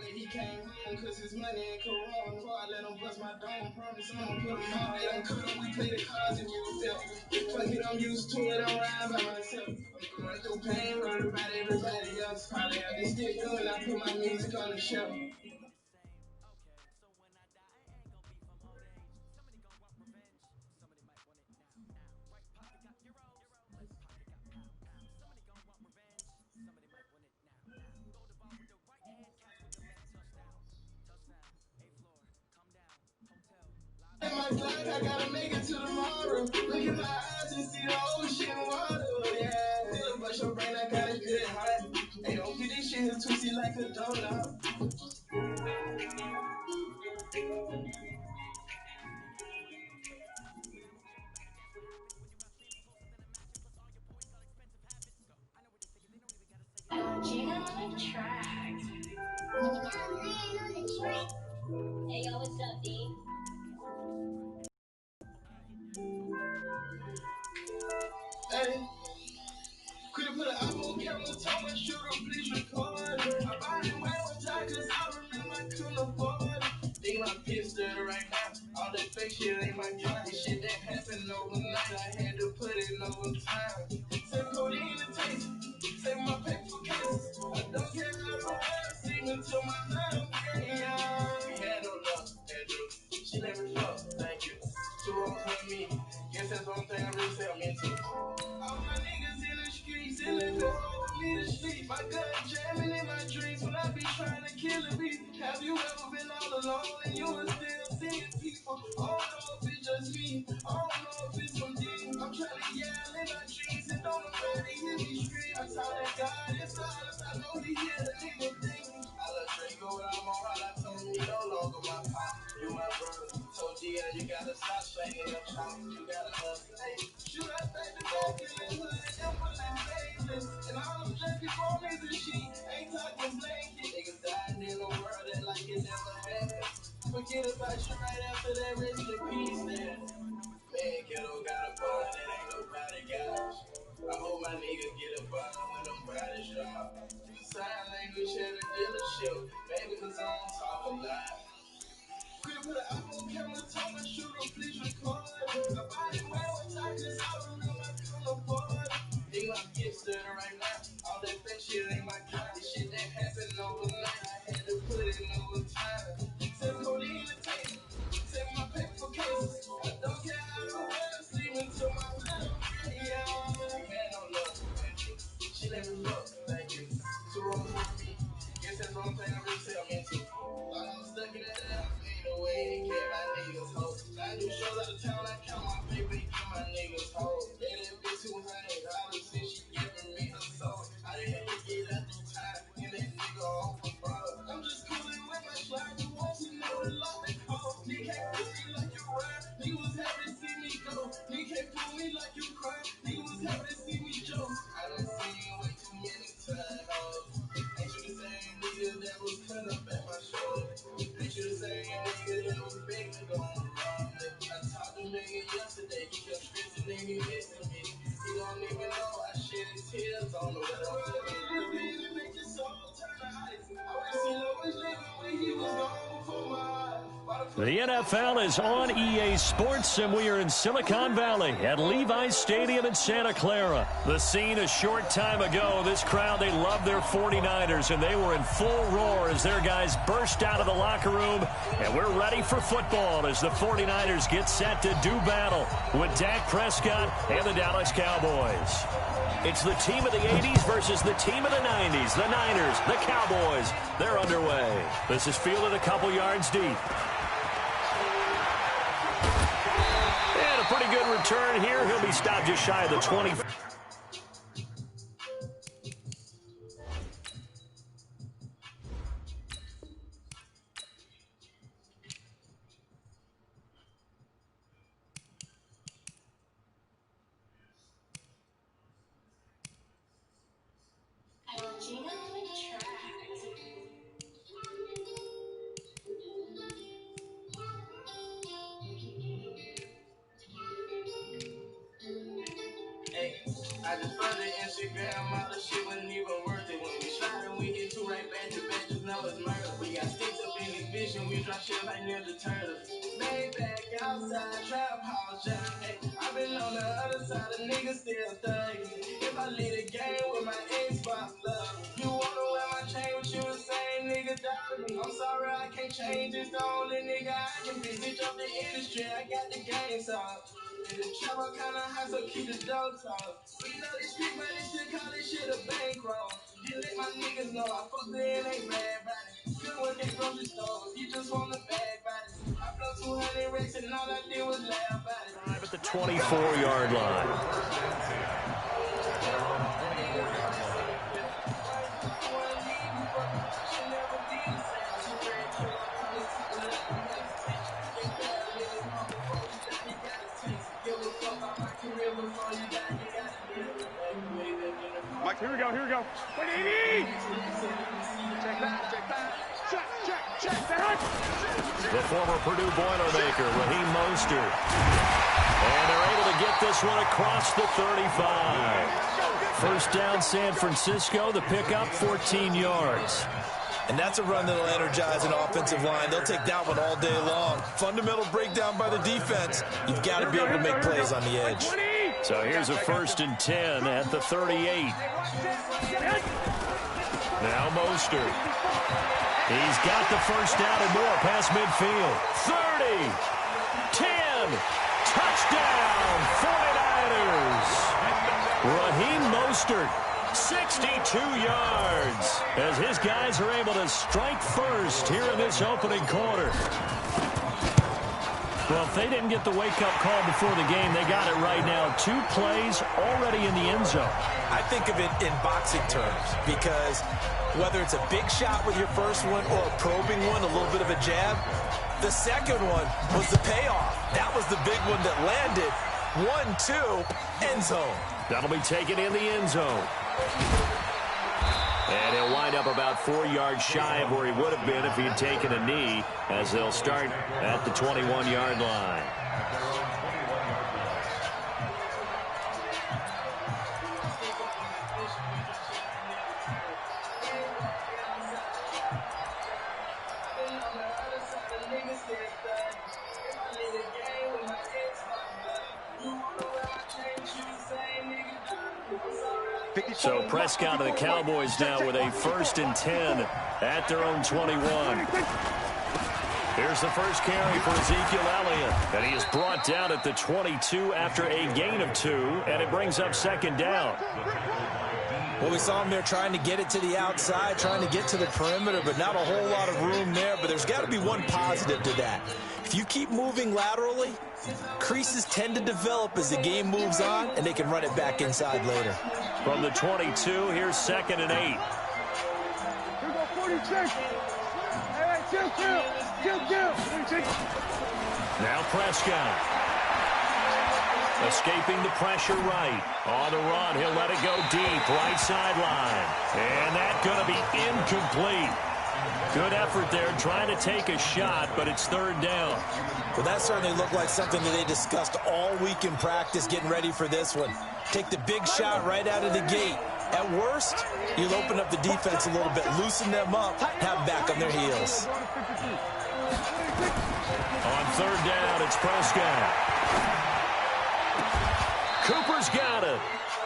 way he came home, cause his money ain't corona. Before I let him bust my dome, promise I'm gonna put him on. They don't cut him, we play the cards and we was dealt. Fuck it, I'm used to it, I'm riding by myself. I'm going through pain, worried about everybody else. Probably have to stick good, I put my music on the shelf. In my clock, I gotta make it to tomorrow. Look in my eyes and see the ocean water. Yeah, still bust your brain, I gotta get it hot. Hey, don't get this shit twisty like a donut. Gina on the track. Hey, yo, what's up, D? Hey, could've put an iPhone camera, told my shooter, please record. I buy it when I'm tired, cause I remember I couldn't afford it. Think my pistol right now, all that fake shit ain't my kind. This shit that happened overnight, I had to put it over time. Say codeine in the taste, say my paper cases. I don't care how the world see me to my love. Yeah, had no luck, Andrew. She let me fuck, thank you. 2 hoes with me, guess that's one thing I really felt me into. All my niggas in the streets, it let me hold me to sleep. My gun jamming in my dreams when I be trying to kill a beat. Have you ever been all alone and you were still seeing people? I don't know if it's just me, I don't know if it's some demon. I'm trying to yell in my dreams and don't nobody hear me scream. I saw that God is silence, I know he hear the nigga thing. I let Draco when I'm on ride, I told him he no longer my pop. You my brother, told Gia you gotta stop slanging your chop. You gotta hey, shoot us back to back in the hood and them bullets baseless. And all them black people on this shit ain't talking blanket. Niggas dying in the world that like it never happened. Forget about you right after that, rest in peace then. Man, kiddo got a bun that ain't nobody got. I hope my nigga get a bun when them bodies drop. Sign language at a dealership, baby, cause I don't talk a lot. Could've put an iPhone camera, told my shooter, please record. I buy it when I'm tired, cause I remember I couldn't afford it. Think my gifts there right now, all that fake shit ain't my kind. This shit that happened overnight, I had to put it over time. Say codeine in the tape, say my paper cases. I don't care how the world see me to my little yeah. Man, no love, Andrew. She let me fuck, thank you. 2 hoes with me, guess that's one thing I really felt me into. While I'm stuck in that ass, ain't no way to get my niggas hoe. I do shows out of town, I count my paper, get my niggas hoe. They done been $200 since she giving me her soul. I didn't have to get out through time, and that nigga off for fraud. I'm just coolin' with my slide, you want to know the law they call. Nigga can't pull me like you ride, nigga was happy to see me go. Nigga can't pull me like you cry, nigga was happy to see me joke. I done seen you way too many times, hoes. Ain't you the same nigga that was cut up at my shoulder? Ain't you the same nigga that was begging to go on the wrong? I talked to nigga yesterday, he kept stressing and he missing me. He don't even know I shed his tears on the way. Make his soul turn to ice. I wish he was living when he was gone before my eyes. The NFL is on EA Sports, and we are in Silicon Valley at Levi's Stadium in Santa Clara. The scene a short time ago, this crowd, they love their 49ers, and they were in full roar as their guys burst out of the locker room. And we're ready for football as the 49ers get set to do battle with Dak Prescott and the Dallas Cowboys. It's the team of the 80s versus the team of the 90s. The Niners, the Cowboys, they're underway. This is fielded a couple yards deep. And a pretty good return here. He'll be stopped just shy of the 20. Gina on the track. Hey, I just found the Instagram, all the shit wasn't even worth it. When we slide and we get two right back to back, just know it's murder. We got sticks up in this vision, we drop shit like Ninja Turtles. Made back outside, trap house, hey, I've been on the other side, the niggas still thugging. If I lead a game with my Xbox love, you wanna wear my chain, but you the same nigga doubting me. I'm sorry, I can't change, it's the only nigga I can be. Switch up the industry, I got the game solved. And the trapper kinda high, so keep the dogs off. We know the street money, still call this shit a bankroll. Didn't let my niggas know I fucked her in they bad body. Couldn't work at grocery stores, you just want the bad body. I blow 200 racks and all I did was laugh about it. Drive at the 24-yard line. Mike, here we go. Wait, Amy! Check that. Check that. The former Purdue Boilermaker, Raheem Mostert. And they're able to get this one across the 35. First down, San Francisco. The pickup, 14 yards. And that's a run that'll energize an offensive line. They'll take that one all day long. Fundamental breakdown by the defense. You've got to be able to make plays on the edge. So here's a 1st and 10 at the 38. Now Mostert. He's got the first down and more past midfield. 30, 10, touchdown, 49ers. Raheem Mostert, 62 yards, as his guys are able to strike first here in this opening quarter. Well, if they didn't get the wake-up call before the game, they got it right now. 2 plays already in the end zone. I think of it in boxing terms because whether it's a big shot with your first one or a probing one, a little bit of a jab, the second one was the payoff. That was the big one that landed. 1-2, end zone. That'll be taken in the end zone. And he'll wind up about 4 yards shy of where he would have been if he had taken a knee, as they'll start at the 21-yard line. So Prescott and the Cowboys now with a 1st and 10 at their own 21. Here's the first carry for Ezekiel Elliott. And he is brought down at the 22 after a gain of 2. And it brings up 2nd down. Well, we saw him there trying to get it to the outside, trying to get to the perimeter, but not a whole lot of room there. But there's got to be one positive to that. If you keep moving laterally, creases tend to develop as the game moves on, and they can run it back inside later. From the 22, here's 2nd and 8. Here we go, 46. All right, kill. Now Prescott. Escaping the pressure right. On the run, he'll let it go deep, right sideline. And that's going to be incomplete. Good effort there, trying to take a shot, but it's 3rd down. Well, that certainly looked like something that they discussed all week in practice, getting ready for this one. Take the big shot right out of the gate. At worst, you'll open up the defense a little bit, loosen them up, have them back on their heels. On 3rd down, it's Prescott. Cooper's got it.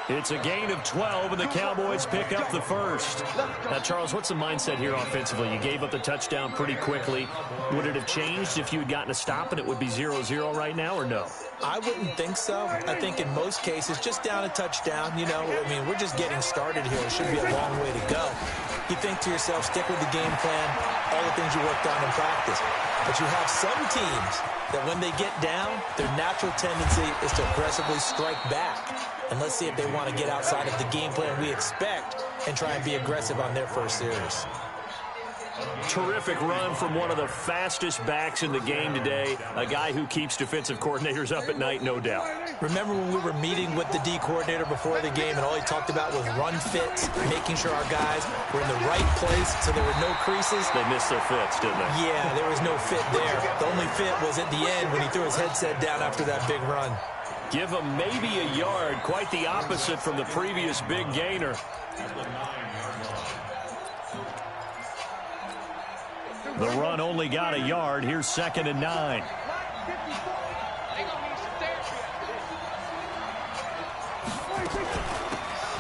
It's a gain of 12, and the Cowboys pick up the first. Now, Charles, what's the mindset here offensively? You gave up the touchdown pretty quickly. Would it have changed if you had gotten a stop and it would be 0-0 right now, or no? I wouldn't think so. I think in most cases, just down a touchdown, you know, I mean, we're just getting started here. It should be a long way to go. You think to yourself, stick with the game plan, all the things you worked on in practice. But you have some teams that when they get down, their natural tendency is to aggressively strike back. And let's see if they want to get outside of the game plan we expect and try and be aggressive on their first series. Terrific run from one of the fastest backs in the game today, a guy who keeps defensive coordinators up at night, no doubt. Remember when we were meeting with the D coordinator before the game and all he talked about was run fits, making sure our guys were in the right place so there were no creases? They missed their fits, didn't they? Yeah, there was no fit there. The only fit was at the end when he threw his headset down after that big run. Give him maybe a yard, quite the opposite from the previous big gainer. The run only got a yard. Here's 2nd and 9.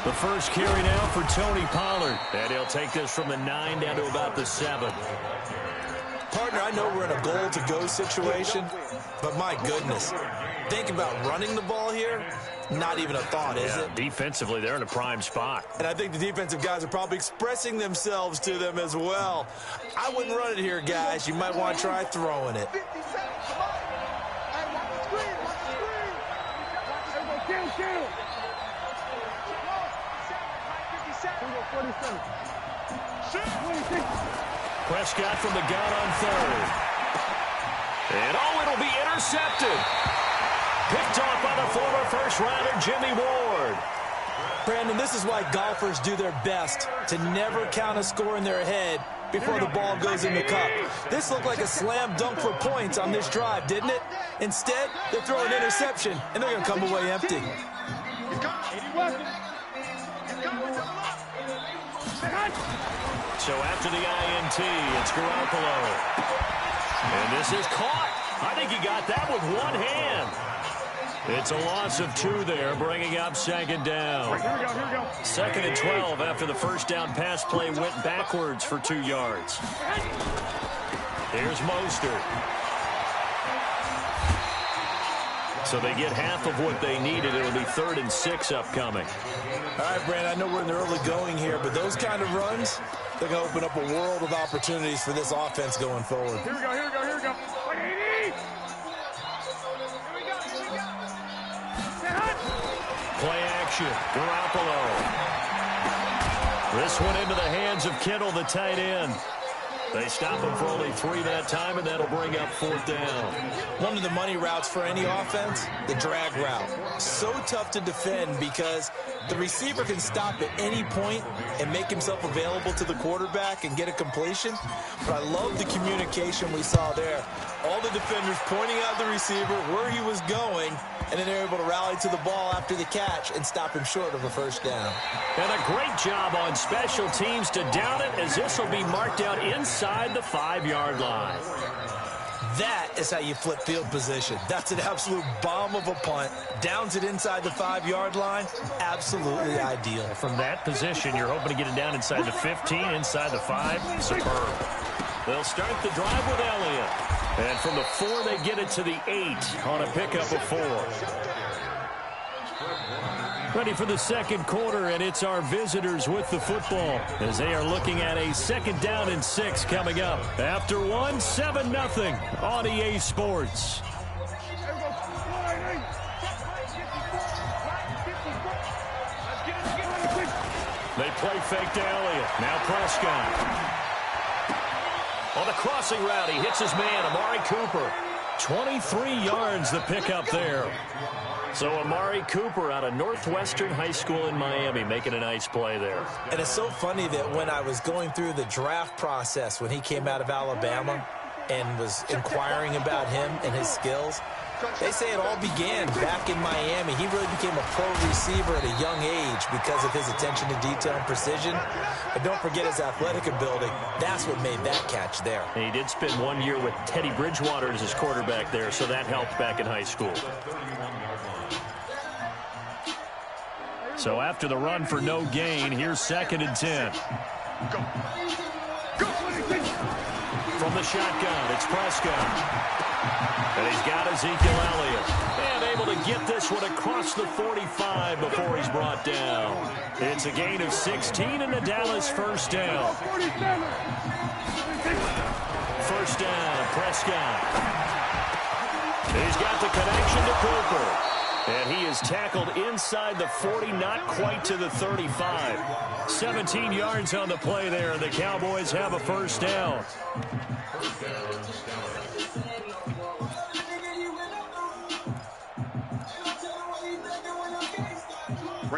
The first carry now for Tony Pollard. And he'll take this from the 9 down to about the 7. Partner, I know we're in a goal-to-go situation, but my goodness, think about running the ball here. Not even a thought, is it? Defensively, they're in a prime spot. And I think the defensive guys are probably expressing themselves to them as well. I wouldn't run it here, guys. You might want to try throwing it. Prescott from the gun on 3rd. And it'll be intercepted. Picked off by the former first-rounder Jimmy Ward. Brandon, this is why golfers do their best to never count a score in their head before the ball goes in the cup. This looked like a slam dunk for points on this drive, didn't it? Instead, they throw an interception, and they're going to come away empty. So after the INT, it's Garoppolo. And this is caught. I think he got that with one hand. It's a loss of 2 there, bringing up 2nd down. 2nd and 12 after the first down pass play went backwards for 2 yards. Here's Mostert. So they get half of what they needed. It'll be 3rd and 6 upcoming. All right, Brandon, I know we're in the early going here, but those kind of runs, they're going to open up a world of opportunities for this offense going forward. Here we go. Play action. Garoppolo. This one into the hands of Kittle, the tight end. They stop him for only 3 that time, and that'll bring up 4th down. One of the money routes for any offense, the drag route. So tough to defend because the receiver can stop at any point and make himself available to the quarterback and get a completion. But I love the communication we saw there. All the defenders pointing out the receiver, where he was going, and then they're able to rally to the ball after the catch and stop him short of a first down. And a great job on special teams to down it, as this will be marked out inside the 5-yard line. That is how you flip field position. That's an absolute bomb of a punt. Downs it inside the 5-yard line. Absolutely ideal. From that position, you're hoping to get it down inside the 15, inside the 5. Superb. They'll start the drive with Elliott. And from the 4, they get it to the 8 on a pickup of 4. Ready for the 2nd quarter, and it's our visitors with the football as they are looking at a 2nd down and 6 coming up. After 1, 7-0 on EA Sports. They play fake to Elliott. Now Prescott. On the crossing route, he hits his man, Amari Cooper. 23 yards the pickup there. So Amari Cooper out of Northwestern High School in Miami making a nice play there. And it's so funny that when I was going through the draft process when he came out of Alabama and was inquiring about him and his skills, they say it all began back in Miami. He really became a pro receiver at a young age because of his attention to detail and precision. But don't forget his athletic ability. That's what made that catch there. And he did spend 1 year with Teddy Bridgewater as his quarterback there, so that helped back in high school. So after the run for no gain, here's 2nd and 10. From the shotgun, it's Prescott. And he's got Ezekiel Elliott. And able to get this one across the 45 before he's brought down. It's a gain of 16 and the Dallas first down. First down, Prescott. He's got the connection to Cooper. And he is tackled inside the 40, not quite to the 35. 17 yards on the play there, and the Cowboys have a first down.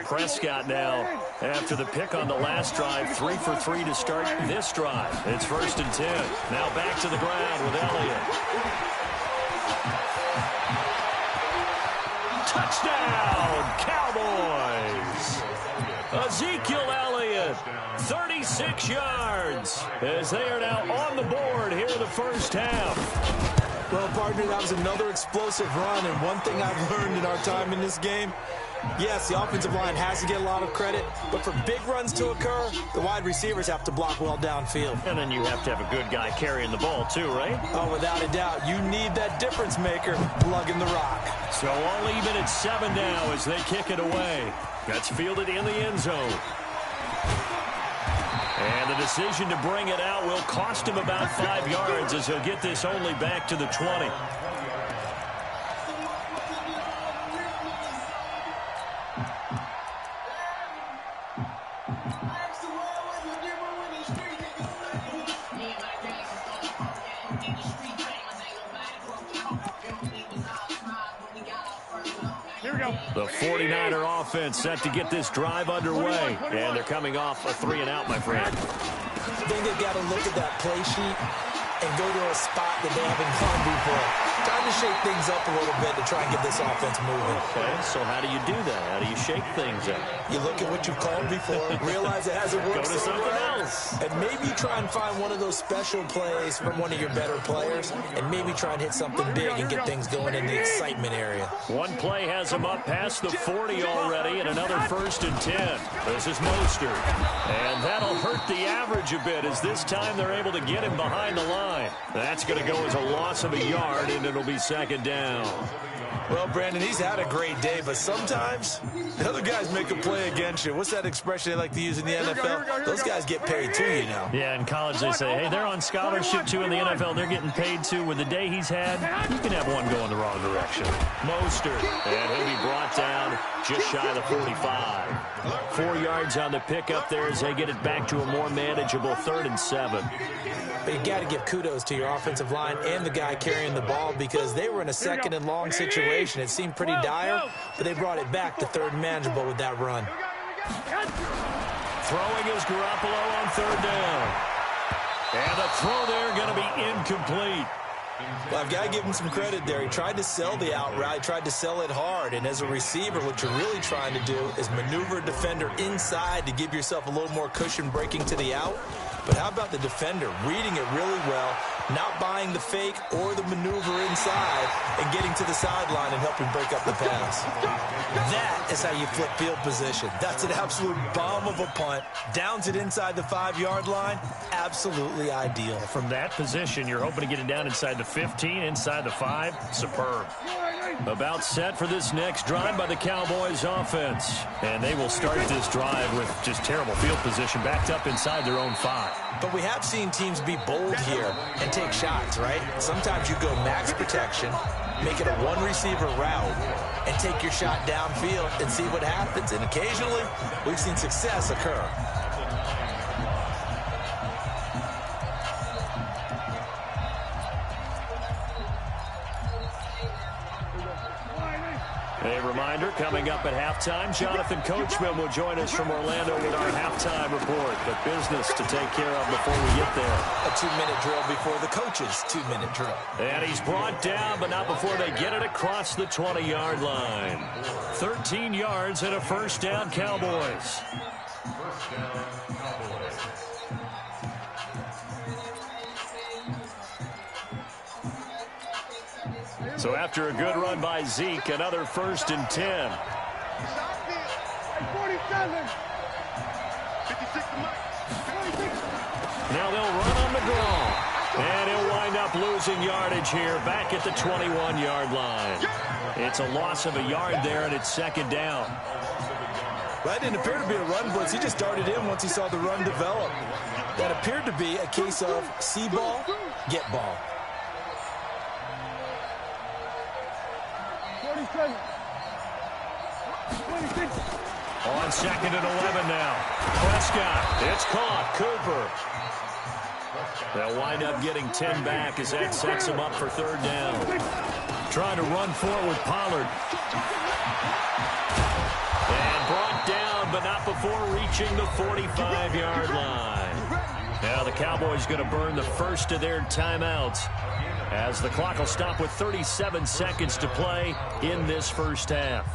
Prescott now, after the pick on the last drive, 3 for 3 to start this drive. It's 1st and 10. Now back to the ground with Elliott. Touchdown, Cowboys! Ezekiel Elliott, 36 yards, as they are now on the board here here in the first half. Well, partner, that was another explosive run, and one thing I've learned in our time in this game, yes, the offensive line has to get a lot of credit, but for big runs to occur, the wide receivers have to block well downfield. And then you have to have a good guy carrying the ball too, right? Oh, without a doubt. You need that difference maker plugging the rock. So all even at 7 now as they kick it away. That's fielded in the end zone. And the decision to bring it out will cost him about 5 yards as he'll get this only back to the 20. The 49er offense set to get this drive underway. And they're coming off a 3-and-out, my friend. I think they've got to look at that play sheet and go to a spot that they haven't gone before. Time to shake things up a little bit to try and get this offense moving. Okay, so how do you do that? How do you shake things up? You look at what you've called before, realize it hasn't worked. Go to something else. And maybe try and find one of those special plays from one of your better players, and maybe try and hit something big and get things going in the excitement area. One play has him up past the 40 already, and another 1st and 10. This is Mostert. And that'll hurt the average a bit as this time they're able to get him behind the line. That's going to go as a loss of a yard, and it'll be 2nd down. Well, Brandon, he's had a great day, but sometimes the other guys make a play against you. What's that expression they like to use in the NFL? Those guys get paid too, you know. Yeah, in college they say, hey, they're on scholarship too. In the NFL, they're getting paid too. With the day he's had, you can have one going the wrong direction. Mostert, and he'll be brought down just shy of the 45. 4 yards on the pickup there as they get it back to a more manageable 3rd and 7. But you got to give kudos to your offensive line and the guy carrying the ball because they were in a 2nd and long situation. It seemed pretty dire, but they brought it back to 3rd and manageable with that run. Throwing is Garoppolo on 3rd down. And the throw there going to be incomplete. Well, I've got to give him some credit there. He tried to sell the out route, tried to sell it hard. And as a receiver, what you're really trying to do is maneuver a defender inside to give yourself a little more cushion breaking to the out. But how about the defender reading it really well, not buying the fake or the maneuver inside, and getting to the sideline and helping break up the pass? That is how you flip field position. That's an absolute bomb of a punt. Downs it inside the 5-yard line. Absolutely ideal. From that position, you're hoping to get it down inside the 15, inside the 5. Superb. About set for this next drive by the Cowboys offense. And they will start this drive with just terrible field position backed up inside their own 5. But we have seen teams be bold here and take shots, right? Sometimes you go max protection, make it a one-receiver route, and take your shot downfield and see what happens. And occasionally, we've seen success occur. A reminder, coming up at halftime, Jonathan Coachman will join us from Orlando with our halftime report. But business to take care of before we get there. A 2-minute drill before the coach's 2-minute drill. And he's brought down, but not before they get it across the 20-yard line. 13 yards and a 1st down, Cowboys. So after a good run by Zeke, another 1st and 10. 47. Now they'll run on the draw. And he'll wind up losing yardage here back at the 21-yard line. It's a loss of a yard there, and it's 2nd down. That didn't appear to be a run blitz. He just darted in once he saw the run develop. That appeared to be a case of see ball, get ball. 47. 26. On 2nd and 11 now. Prescott, it's caught. Cooper. They'll wind up getting 10 back as that sets him up for 3rd down. Trying to run for it with Pollard. And brought down, but not before reaching the 45-yard line. Now the Cowboys going to burn the first of their timeouts as the clock will stop with 37 seconds to play in this first half.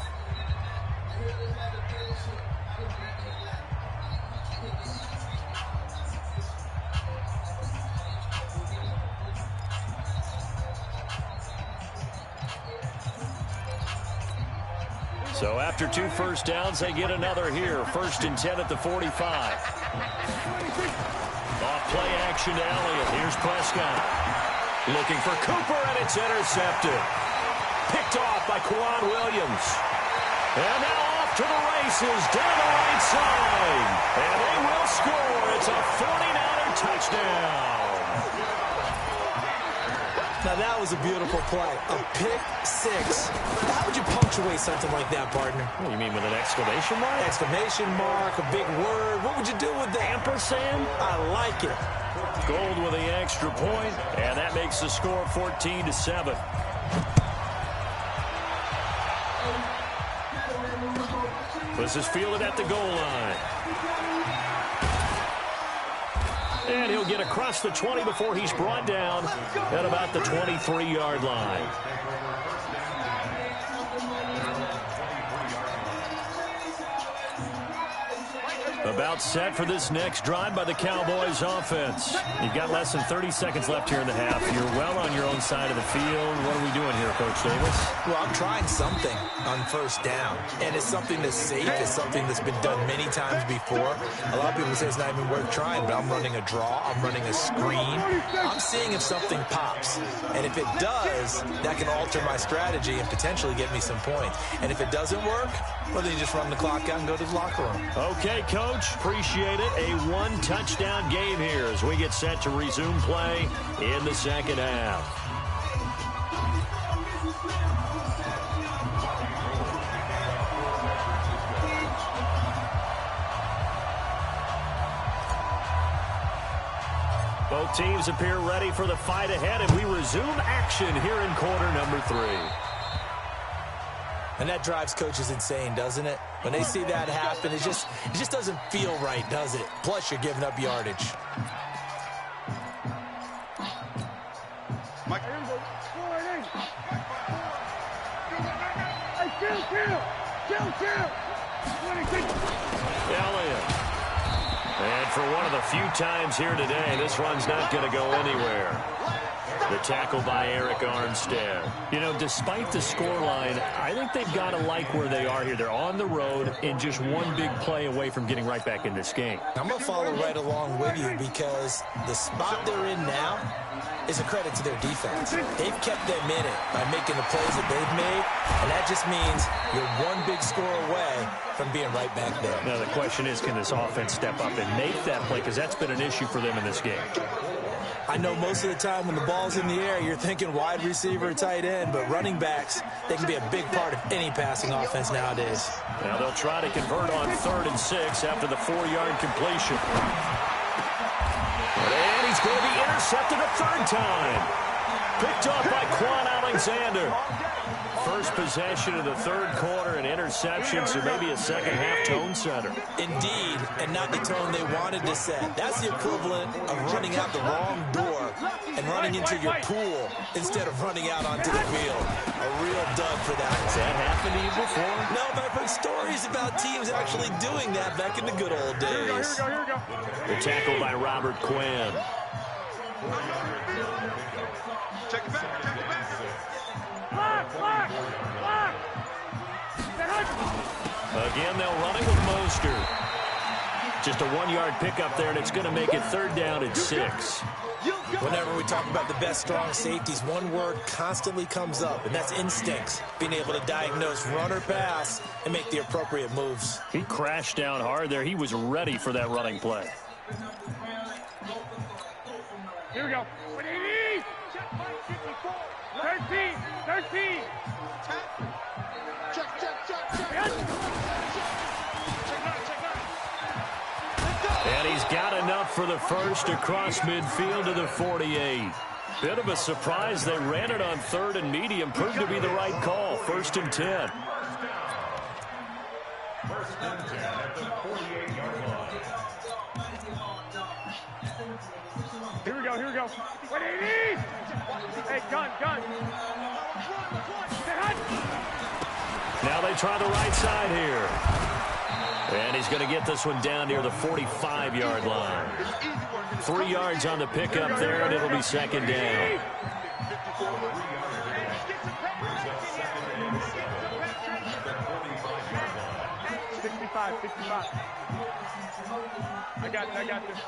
So after 2 first downs, they get another here. 1st and 10 at the 45. Off play action to Elliott. Here's Prescott. Looking for Cooper, and it's intercepted. Picked off by Quan Williams. And now off to the races down the right side. And they will score. It's a 49er touchdown. Now, that was a beautiful play. A pick six. How would you punctuate something like that, partner? What do you mean, with an exclamation mark? Exclamation mark, a big word. What would you do with that? Ampersand? I like it. Gold with the extra point, and that makes the score 14-7. This is fielded at the goal line. And he'll get across the 20 before he's brought down at about the 23-yard line. About set for this next drive by the Cowboys offense. You've got less than 30 seconds left here in the half. You're well on your own side of the field. What are we doing here, Coach Davis? Well, I'm trying something on first down. And it's something that's safe. It's something that's been done many times before. A lot of people say it's not even worth trying, but I'm running a draw. I'm running a screen. I'm seeing if something pops. And if it does, that can alter my strategy and potentially get me some points. And if it doesn't work, well, then you just run the clock out and go to the locker room. Okay, Coach. Appreciate it. A one-touchdown game here as we get set to resume play in the second half. Both teams appear ready for the fight ahead, and we resume action here in quarter number 3. And that drives coaches insane, doesn't it? When they see that happen, it just doesn't feel right, does it? Plus, you're giving up yardage. Elliott. And for one of the few times here today, this run's not going to go anywhere. The tackle by Eric Armstead. You know, despite the scoreline, I think they've got to like where they are here. They're on the road and just one big play away from getting right back in this game. I'm going to follow right along with you because the spot they're in now is a credit to their defense. They've kept them in it by making the plays that they've made, and that just means you're one big score away from being right back there. Now, the question is, can this offense step up and make that play? Because that's been an issue for them in this game. I know most of the time when the ball's in the air, you're thinking wide receiver, tight end, but running backs, they can be a big part of any passing offense nowadays. Now they'll try to convert on 3rd and 6 after the 4-yard completion. And he's going to be intercepted a 3rd time. Picked off by Quan Alexander. First possession of the 3rd quarter, an interception, so maybe a second-half tone setter. Indeed, and not the tone they wanted to set. That's the equivalent of running out the wrong door and running into your pool instead of running out onto the field. A real dud for that one. Has that happened to you before? No, but I've heard stories about teams actually doing that back in the good old days. Here we go. The tackle by Robert Quinn. Check it back. Again, they'll run it with Mostert. Just a 1-yard pickup there, and it's going to make it 3rd down and 6. Whenever we talk about the best strong safeties, one word constantly comes up, and that's instincts. Being able to diagnose run or pass and make the appropriate moves. He crashed down hard there. He was ready for that running play. Here we go. 13. Check. And he's got enough for the first across midfield to the 48. Bit of a surprise. They ran it on 3rd and medium. Proved to be the right call. 1st and 10. Here we go. 180! Hey, gun. Now they try the right side here. And he's going to get this one down near the 45-yard line. 3 yards on the pickup there, and it'll be 2nd down. 65. I got this.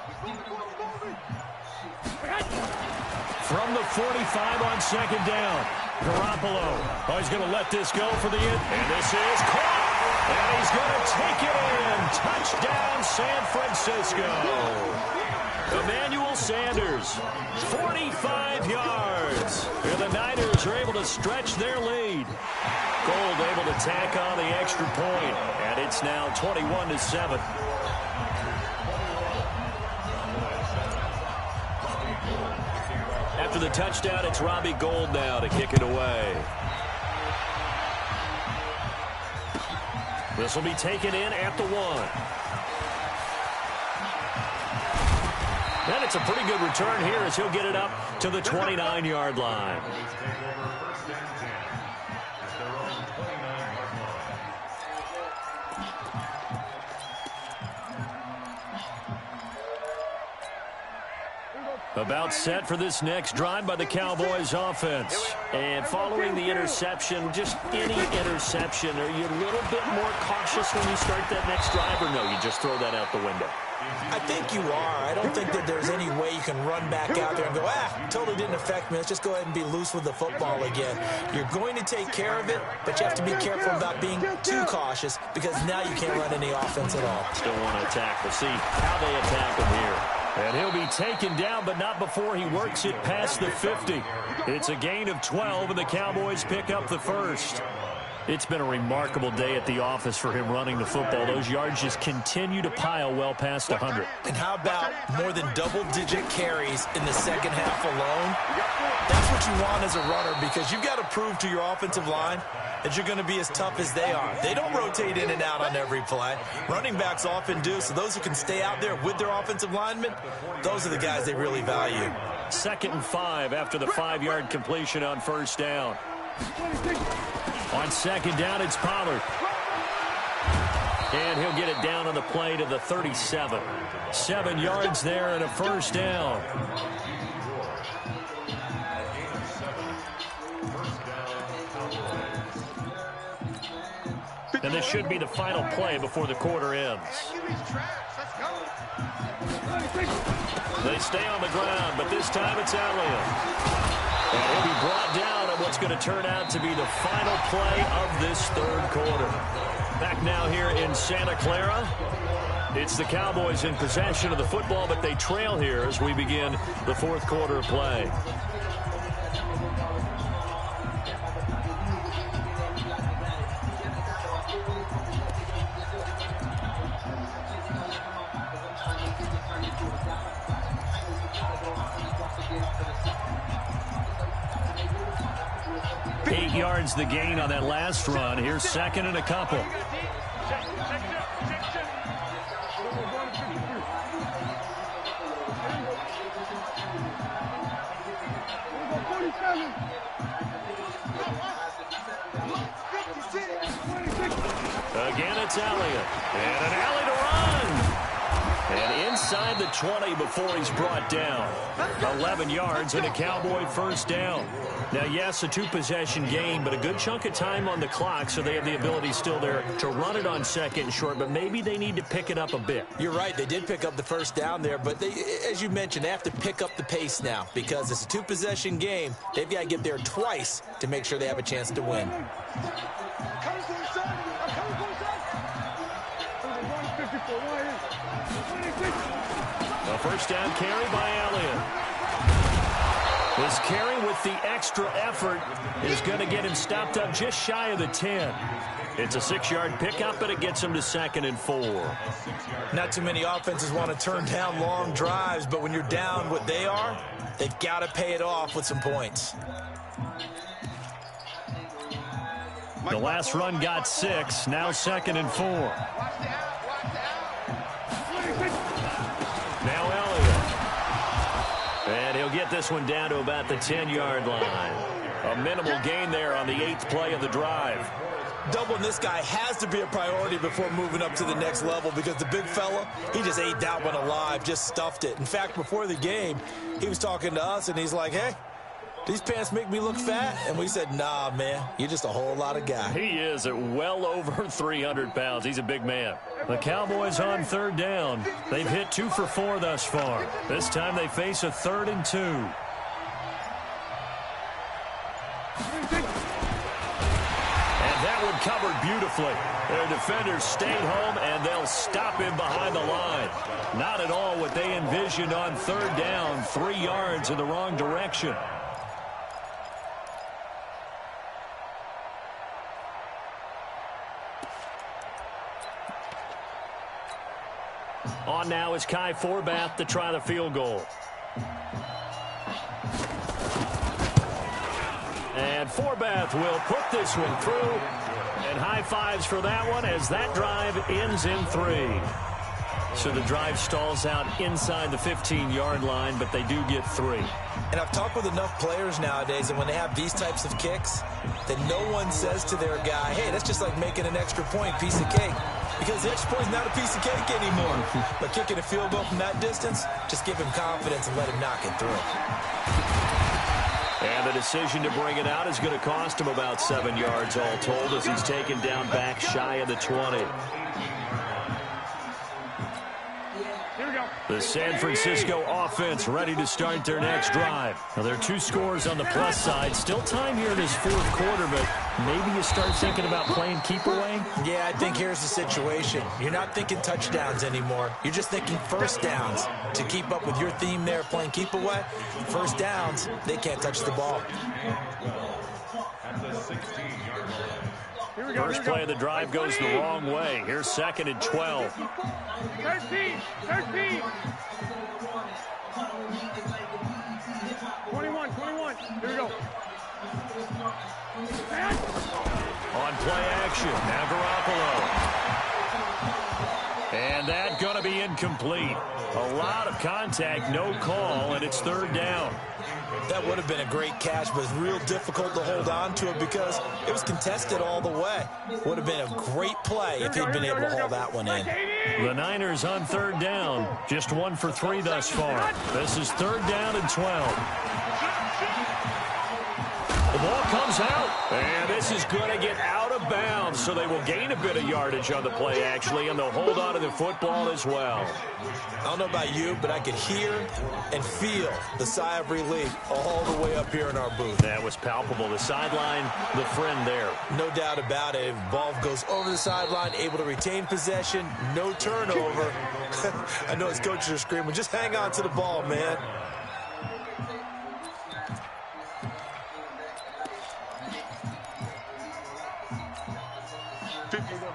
From the 45 on second down, Garoppolo. Oh, he's going to let this go for the end. And this is caught. And he's going to take it in. Touchdown, San Francisco. Emmanuel Sanders, 45 yards. And the Niners are able to stretch their lead. Gold able to tack on the extra point. And it's now 21-7. After the touchdown, it's Robbie Gould now to kick it away. This will be taken in at the 1. And it's a pretty good return here as he'll get it up to the 29-yard line. About set for this next drive by the Cowboys offense. And following the interception, just any interception, are you a little bit more cautious when you start that next drive, or no, you just throw that out the window? I think you are. I don't think that there's any way you can run back out there and go, totally didn't affect me. Let's just go ahead and be loose with the football again. You're going to take care of it, but you have to be careful about being too cautious because now you can't run any offense at all. Still want to attack. We'll see how they attack him here. And he'll be taken down, but not before he works it past the 50. It's a gain of 12, and the Cowboys pick up the first. It's been a remarkable day at the office for him running the football. Those yards just continue to pile well past 100. And how about more than double-digit carries in the second half alone? That's what you want as a runner because you've got to prove to your offensive line that you're going to be as tough as they are. They don't rotate in and out on every play. Running backs often do, so those who can stay out there with their offensive linemen, those are the guys they really value. 2nd and 5 after the 5-yard completion on first down. On second down, it's Pollard. And he'll get it down on the play to the 37. 7 yards there and a first down. And this should be the final play before the quarter ends. They stay on the ground, but this time it's Elliott. And he'll be brought down on what's going to turn out to be the final play of this third quarter. Back now here in Santa Clara. It's the Cowboys in possession of the football, but they trail here as we begin the fourth quarter of play. Yards the gain on that last run. Here's second and a couple. Again, it's Elliott. And an alley to run. And inside the 20 before he's brought down. 11 yards and a Cowboy first down. Now, yes, a 2-possession game, but a good chunk of time on the clock, so they have the ability still there to run it on second and short, but maybe they need to pick it up a bit. You're right. They did pick up the first down there, but they, as you mentioned, they have to pick up the pace now because it's a 2-possession game. They've got to get there twice to make sure they have a chance to win. A first down carry by Elliott. This carry with the extra effort is going to get him stopped up just shy of the 10. It's a 6-yard pickup, but it gets him to 2nd and 4. Not too many offenses want to turn down long drives, but when you're down what they are, they've got to pay it off with some points. The last run got 6, now 2nd and 4. Now Elliott. And he'll get this one down to about the 10-yard line. A minimal gain there on the 8th play of the drive. Doubling this guy has to be a priority before moving up to the next level because the big fella, he just ate that one alive, just stuffed it. In fact, before the game, he was talking to us, and he's like, hey, these pants make me look fat. And we said, nah, man, you're just a whole lot of guy. He is at well over 300 pounds. He's a big man. The Cowboys on third down. They've hit 2 for 4 thus far. This time they face a 3rd and 2. And that one covered beautifully. Their defenders stayed home, and they'll stop him behind the line. Not at all what they envisioned on third down. 3 yards in the wrong direction. On now is Kai Forbath to try the field goal. And Forbath will put this one through. And high fives for that one as that drive ends in 3. So the drive stalls out inside the 15-yard line, but they do get 3. And I've talked with enough players nowadays, and when they have these types of kicks, that no one says to their guy, hey, that's just like making an extra point, piece of cake. Because the extra point is not a piece of cake anymore. But kicking a field goal from that distance, just give him confidence and let him knock it through. And the decision to bring it out is going to cost him about 7 yards all told as he's taken down back shy of the 20. The San Francisco offense ready to start their next drive. Now, there are 2 scores on the plus side. Still time here in this 4th quarter, but maybe you start thinking about playing keep away? Yeah, I think here's the situation. You're not thinking touchdowns anymore. You're just thinking first downs. To keep up with your theme there, playing keep away, first downs, they can't touch the ball. First play of the drive goes the wrong way. Here's 2nd and 12. 13. 21. Here we go. On play action, now Garoppolo. And that going to be incomplete. A lot of contact, no call, and it's 3rd down. That would have been a great catch, but it's real difficult to hold on to it because it was contested all the way. Would have been a great play if he'd been able to haul that one in. The Niners on 3rd down. Just 1 for 3 thus far. This is 3rd down and 12. The ball comes out, and this is going to get out of bounds, so they will gain a bit of yardage on the play, actually, and they'll hold on to the football as well. I don't know about you, but I could hear and feel the sigh of relief all the way up here in our booth. That was palpable. The sideline, the friend there. No doubt about it. If ball goes over the sideline, able to retain possession, no turnover. I know his coaches are screaming, just hang on to the ball, man.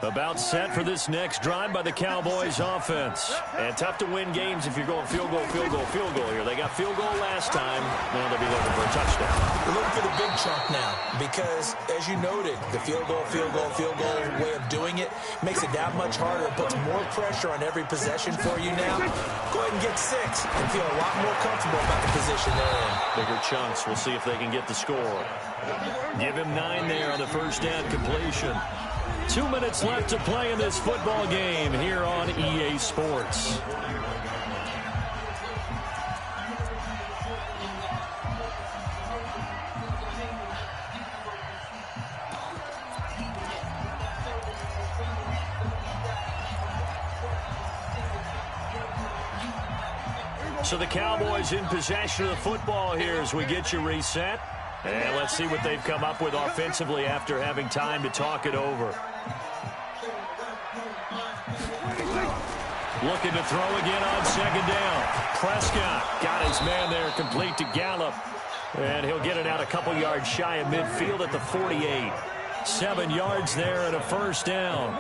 About set for this next drive by the Cowboys offense. And tough to win games if you're going field goal here. They got field goal last time. Now they'll be looking for a touchdown. They're looking for the big chunk now because, as you noted, the field goal way of doing it makes it that much harder. It puts more pressure on every possession for you now. Go ahead and get 6 and feel a lot more comfortable about the position they're in. Bigger chunks. We'll see if they can get the score. Give him 9 there on the first down completion. 2 minutes left to play in this football game here on EA Sports. So the Cowboys in possession of the football here as we get you reset. And let's see what they've come up with offensively after having time to talk it over. Looking to throw again on 2nd down. Prescott got his man there complete to Gallup. And he'll get it out a couple yards shy of midfield at the 48. 7 yards there and a first down.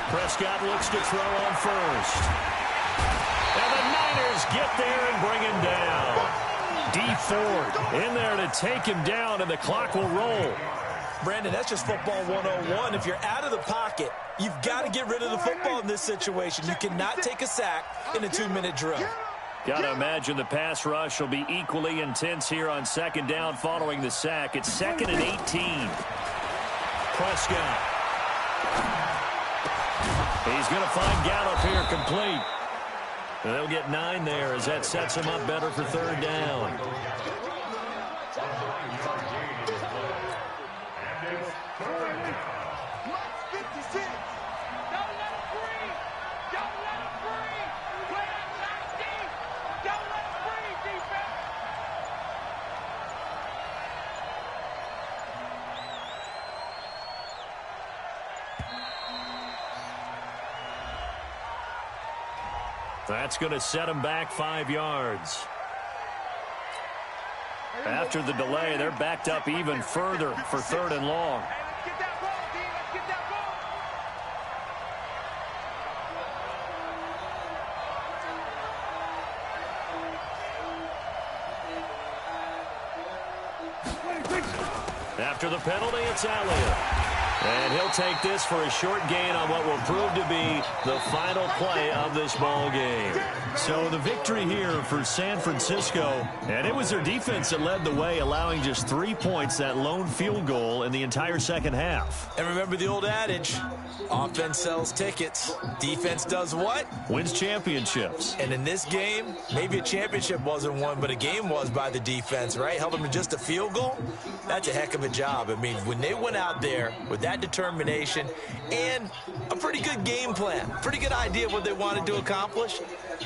Prescott looks to throw on first. And the Niners get there and bring him down. D Ford in there to take him down, and the clock will roll. Brandon, that's just football 101. If you're out of the pocket, you've got to get rid of the football in this situation. You cannot take a sack in a 2-minute drill. Got to imagine the pass rush will be equally intense here on 2nd down following the sack. It's 2nd and 18. Prescott. He's going to find Gallup here complete. And they'll get 9 there as that sets him up better for third down. That's going to set him back 5 yards. After the delay, they're backed up even further for third and long. After the penalty, it's Elliott. And he'll take this for a short gain on what will prove to be the final play of this ball game. So the victory here for San Francisco, and it was their defense that led the way, allowing just 3 points, that lone field goal in the entire second half. And remember the old adage, offense sells tickets. Defense does what? Wins championships. And in this game, maybe a championship wasn't won, but a game was by the defense, right? Held them to just a field goal. That's a heck of a job. I mean, when they went out there with that determination and a pretty good game plan, pretty good idea of what they wanted to accomplish,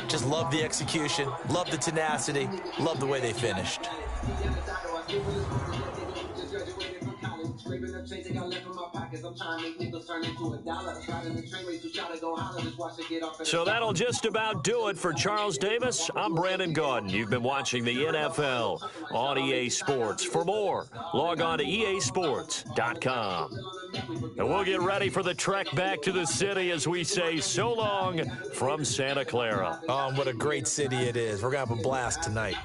just love the execution, love the tenacity, love the way they finished. So that'll just about do it for Charles Davis. I'm Brandon Gaudin. You've been watching the NFL on EA Sports. For more, log on to easports.com. And we'll get ready for the trek back to the city as we say so long from Santa Clara. Oh, what a great city it is. We're going to have a blast tonight.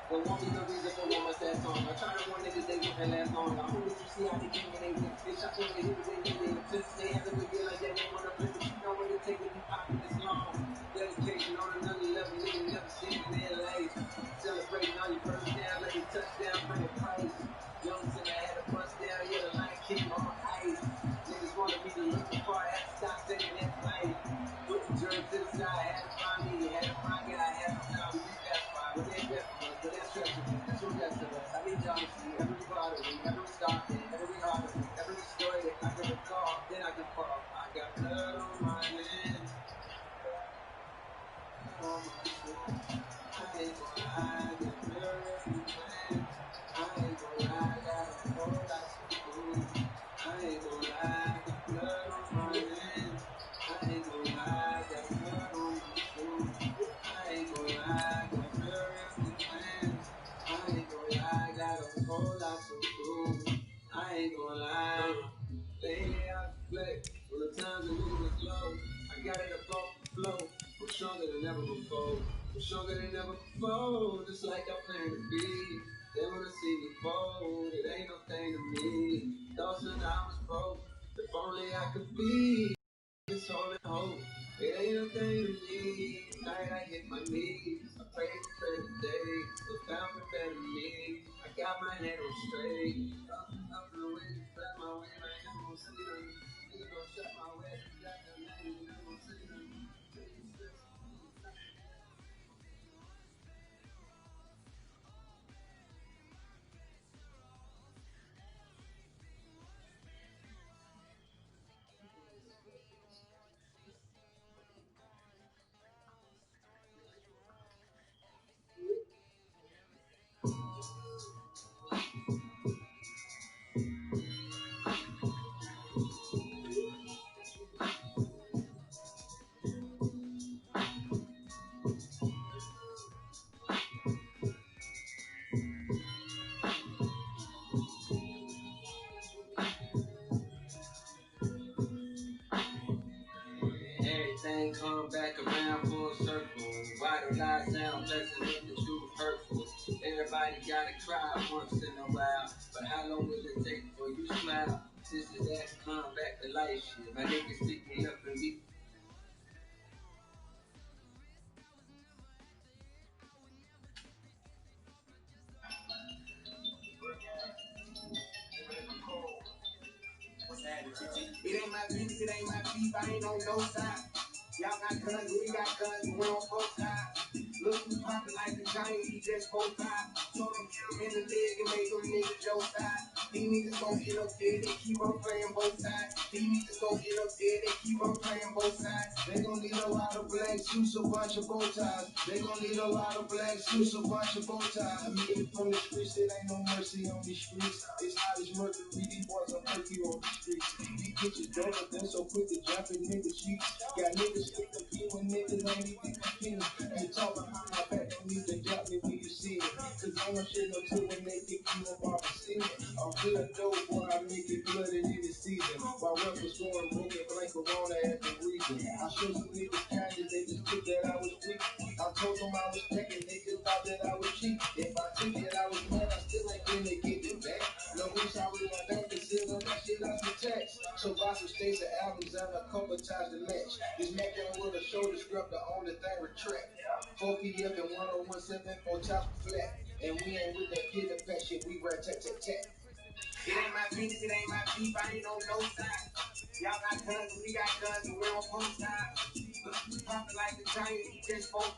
But won't be no reason for one much that song. I try to warn niggas they get that last long. I hope that you see how they came when they went. They shot when they hit when they did. Since they had to begin like that, they want to flip it. You know when they take it, you pop it this long. Dedication on another level, nigga never seen in their life. Celebrating on your first down, let me touchdown, bring a price. Young sinner had a bust down, yeah, the line came on ice. Niggas want to be the looking for, I had to stop taking that fight. Put the jerk to the side, had to find me, had to find guy, had to find me, that's fine. But they best for us, but that's stretching. That's what that's of us. I need y'all to see every part of me, every stop, every heart of me, every story that I can recall, then I can fall. I got blood on my hands. On my feet. I ain't gonna lie, I got blood on my hands. I ain't gonna lie, I got a whole lot to do. I ain't gonna lie, I got blood on my hands. I ain't gonna lie, I got blood on my shoes. I ain't gonna lie, I got blood on my hands. I ain't gonna lie, I got a whole lot to do. I ain't gonna lie, baby, I flex. When the times are moving slow, I got it up off the flow. I'm stronger than ever before. I'm stronger than ever before. Just like I plan to be. They wanna see me fold. It ain't no thing to me. Thoughts when I was broke. If only I could be. It's holding hope. It ain't no thing to me. Night I hit my knees. I prayed for better days. They found for better me. I got my head on straight. Up and away, flat my way. I ain't never gonna see them. Niggas gon' shut my way. Got that name, you never gonna see them. Everything come back around full circle. Why the lies sound blessing if the truth hurtful? Everybody gotta cry once in a while, but how long will it take before you smile? This is that come back to life shit. My niggas pick me up and we business, it ain't my beef, I ain't on no side. Y'all got guns, we got guns, we on both sides. Look who's poppin' like a giant, he just 4'5". Told him get him in the leg and make them niggas your side. These niggas gon' end up dead, they keep on playing both sides. These niggas gon' end up dead, they keep on playing both sides. They gon' need a lot of black suits, a bunch of bow ties. They gon' need a lot of black suits, a bunch of bow ties. I made it from the streets, it ain't no mercy on these streets. It's hot as mercury, these boys are murky on the streets. These bitches dope, but they're so quick to jump in niggas' sheets. Got niggas slick to be when niggas ain't even competing. They talk behind my back, don't need to drop me when you see it. Cause ain't no shit no two when they pick you up off the scene. I'm good dope, boy, I make it blooded in the season. While rappers going broken, blank Corona at the reason. I showed some niggas kindness, they just took that I was weak. I told them I was taking, they just thought that I was cheap. If I took it, I was mad, I still ain't gonna get it back. No wish I was my bank, concealing that shit out the text. So buy some states of albums and a couple times the match. This Mac with a shoulder scrub, the only thing retract. 4 PF and 1017 4 tops flat. And we ain't with that kid and fat shit, we rat tat tat tat. It ain't my business, it ain't my beef, I ain't on no side. Y'all got guns, we got guns, and we on both sides. Poppin' like a giant, he just 4'5".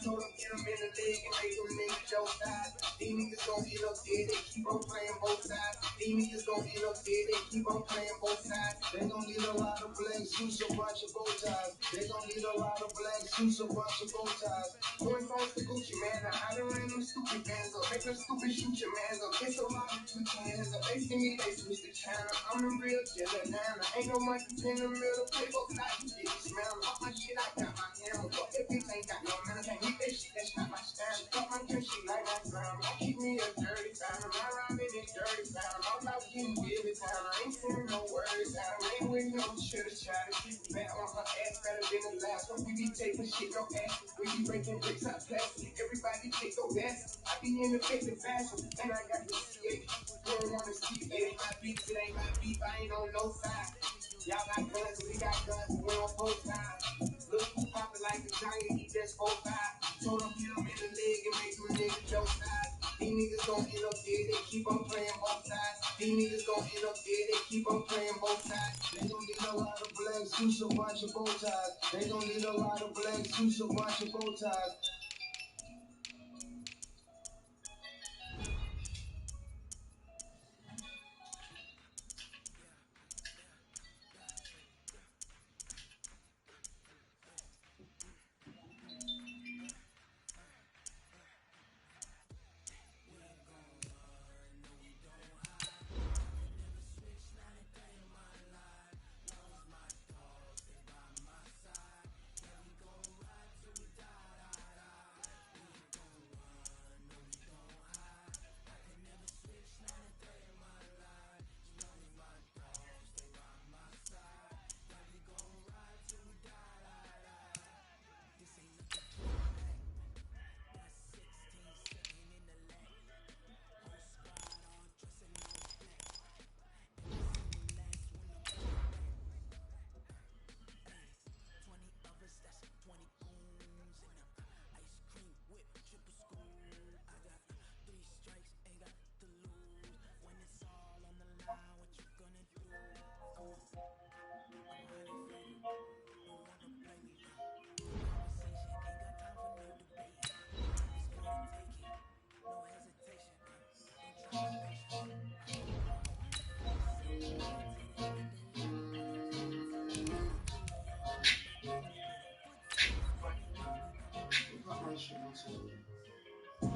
Told him get him in the leg and make them niggas your side. These niggas gon' end up dead, they keep on playing both sides. These niggas gon' end up dead, they keep on playing both sides. They gon' need a lot of black suits, a bunch of bow ties. They gon' need a lot of black suits, a bunch of bow ties. Going phones to Gucci, man, I done ran them stupid bands up. Make them stupid shoot your mans up. It's a lot of two hands up. They see me, they switch the channel. I'm a real killer, man. Ain't no monkey in the middle. Paper fly, you get smell. All my shit, I got my hammer. But if bitch ain't got no man, I can't eat that shit. That's not my style. Fuck my kill, she like my grandma. I keep me a dirty family. I rhyme in this dirty family. I'm about getting busy time. I ain't sending no words out. I ain't with no shit to try to keep back on her ass better than the last one. We be taking shit, no ass. We be breaking bricks out plastic. Everybody take your best. I be in the fake fashion. And I got the CH. Don't wanna see it. Ain't my beef, it ain't my beef. I ain't on no side. Y'all got guns, we got guns, we on both sides. Look who poppin' like a giant, he just 4'5". Told him get him in the leg and make them niggas your side. These niggas gon' end up dead, they keep on playing both sides. These niggas gon' end up dead, they keep on playing both sides. They gon' need a lot of black suits, a bunch of bow ties. They gon' need a lot of black suits, a bunch of bow ties.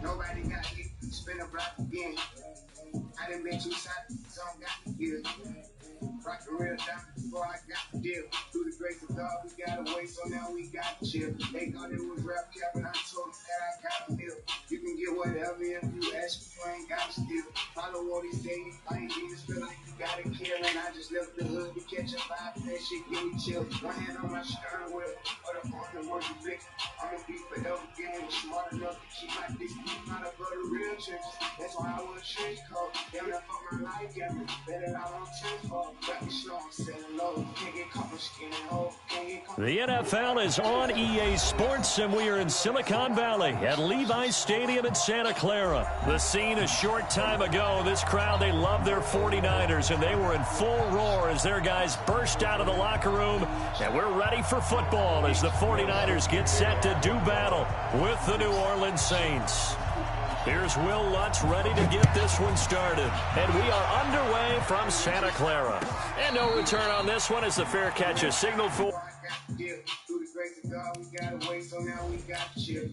Nobody got hit, spin a block again. I done been too tight, so I don't got the gear. Rock the real down before I got the deal. Through the grace of God, we got away, so now we got to chill. They thought it was rap cap, and I told them that I got a deal. You can get whatever if you ask me, you ain't got to steal. Follow what he say, I ain't demons, feel like you gotta kill. And I just left the hood to catch a vibe, that shit give me chill. One hand on my stern wheel, other arm and work the fix. I'ma be forever getting smart enough to keep my distance. Not a brother real trenches. That's why I was trench coat. Damn, that fuck my life, yeah. Bet it out on tenfold. Got me slow, I'm selling low. Can't get caught with skinny hoe. The NFL is on EA Sports, and we are in Silicon Valley at Levi Stadium in Santa Clara. The scene a short time ago. This crowd, they love their 49ers, and they were in full roar as their guys burst out of the locker room. And we're ready for football as the 49ers get set to do battle with the New Orleans Saints. Here's Will Lutz ready to get this one started. And we are underway from Santa Clara. And no return on this one as the fair catch is signaled for. Through the grace of God, we got away, so now we got to chill.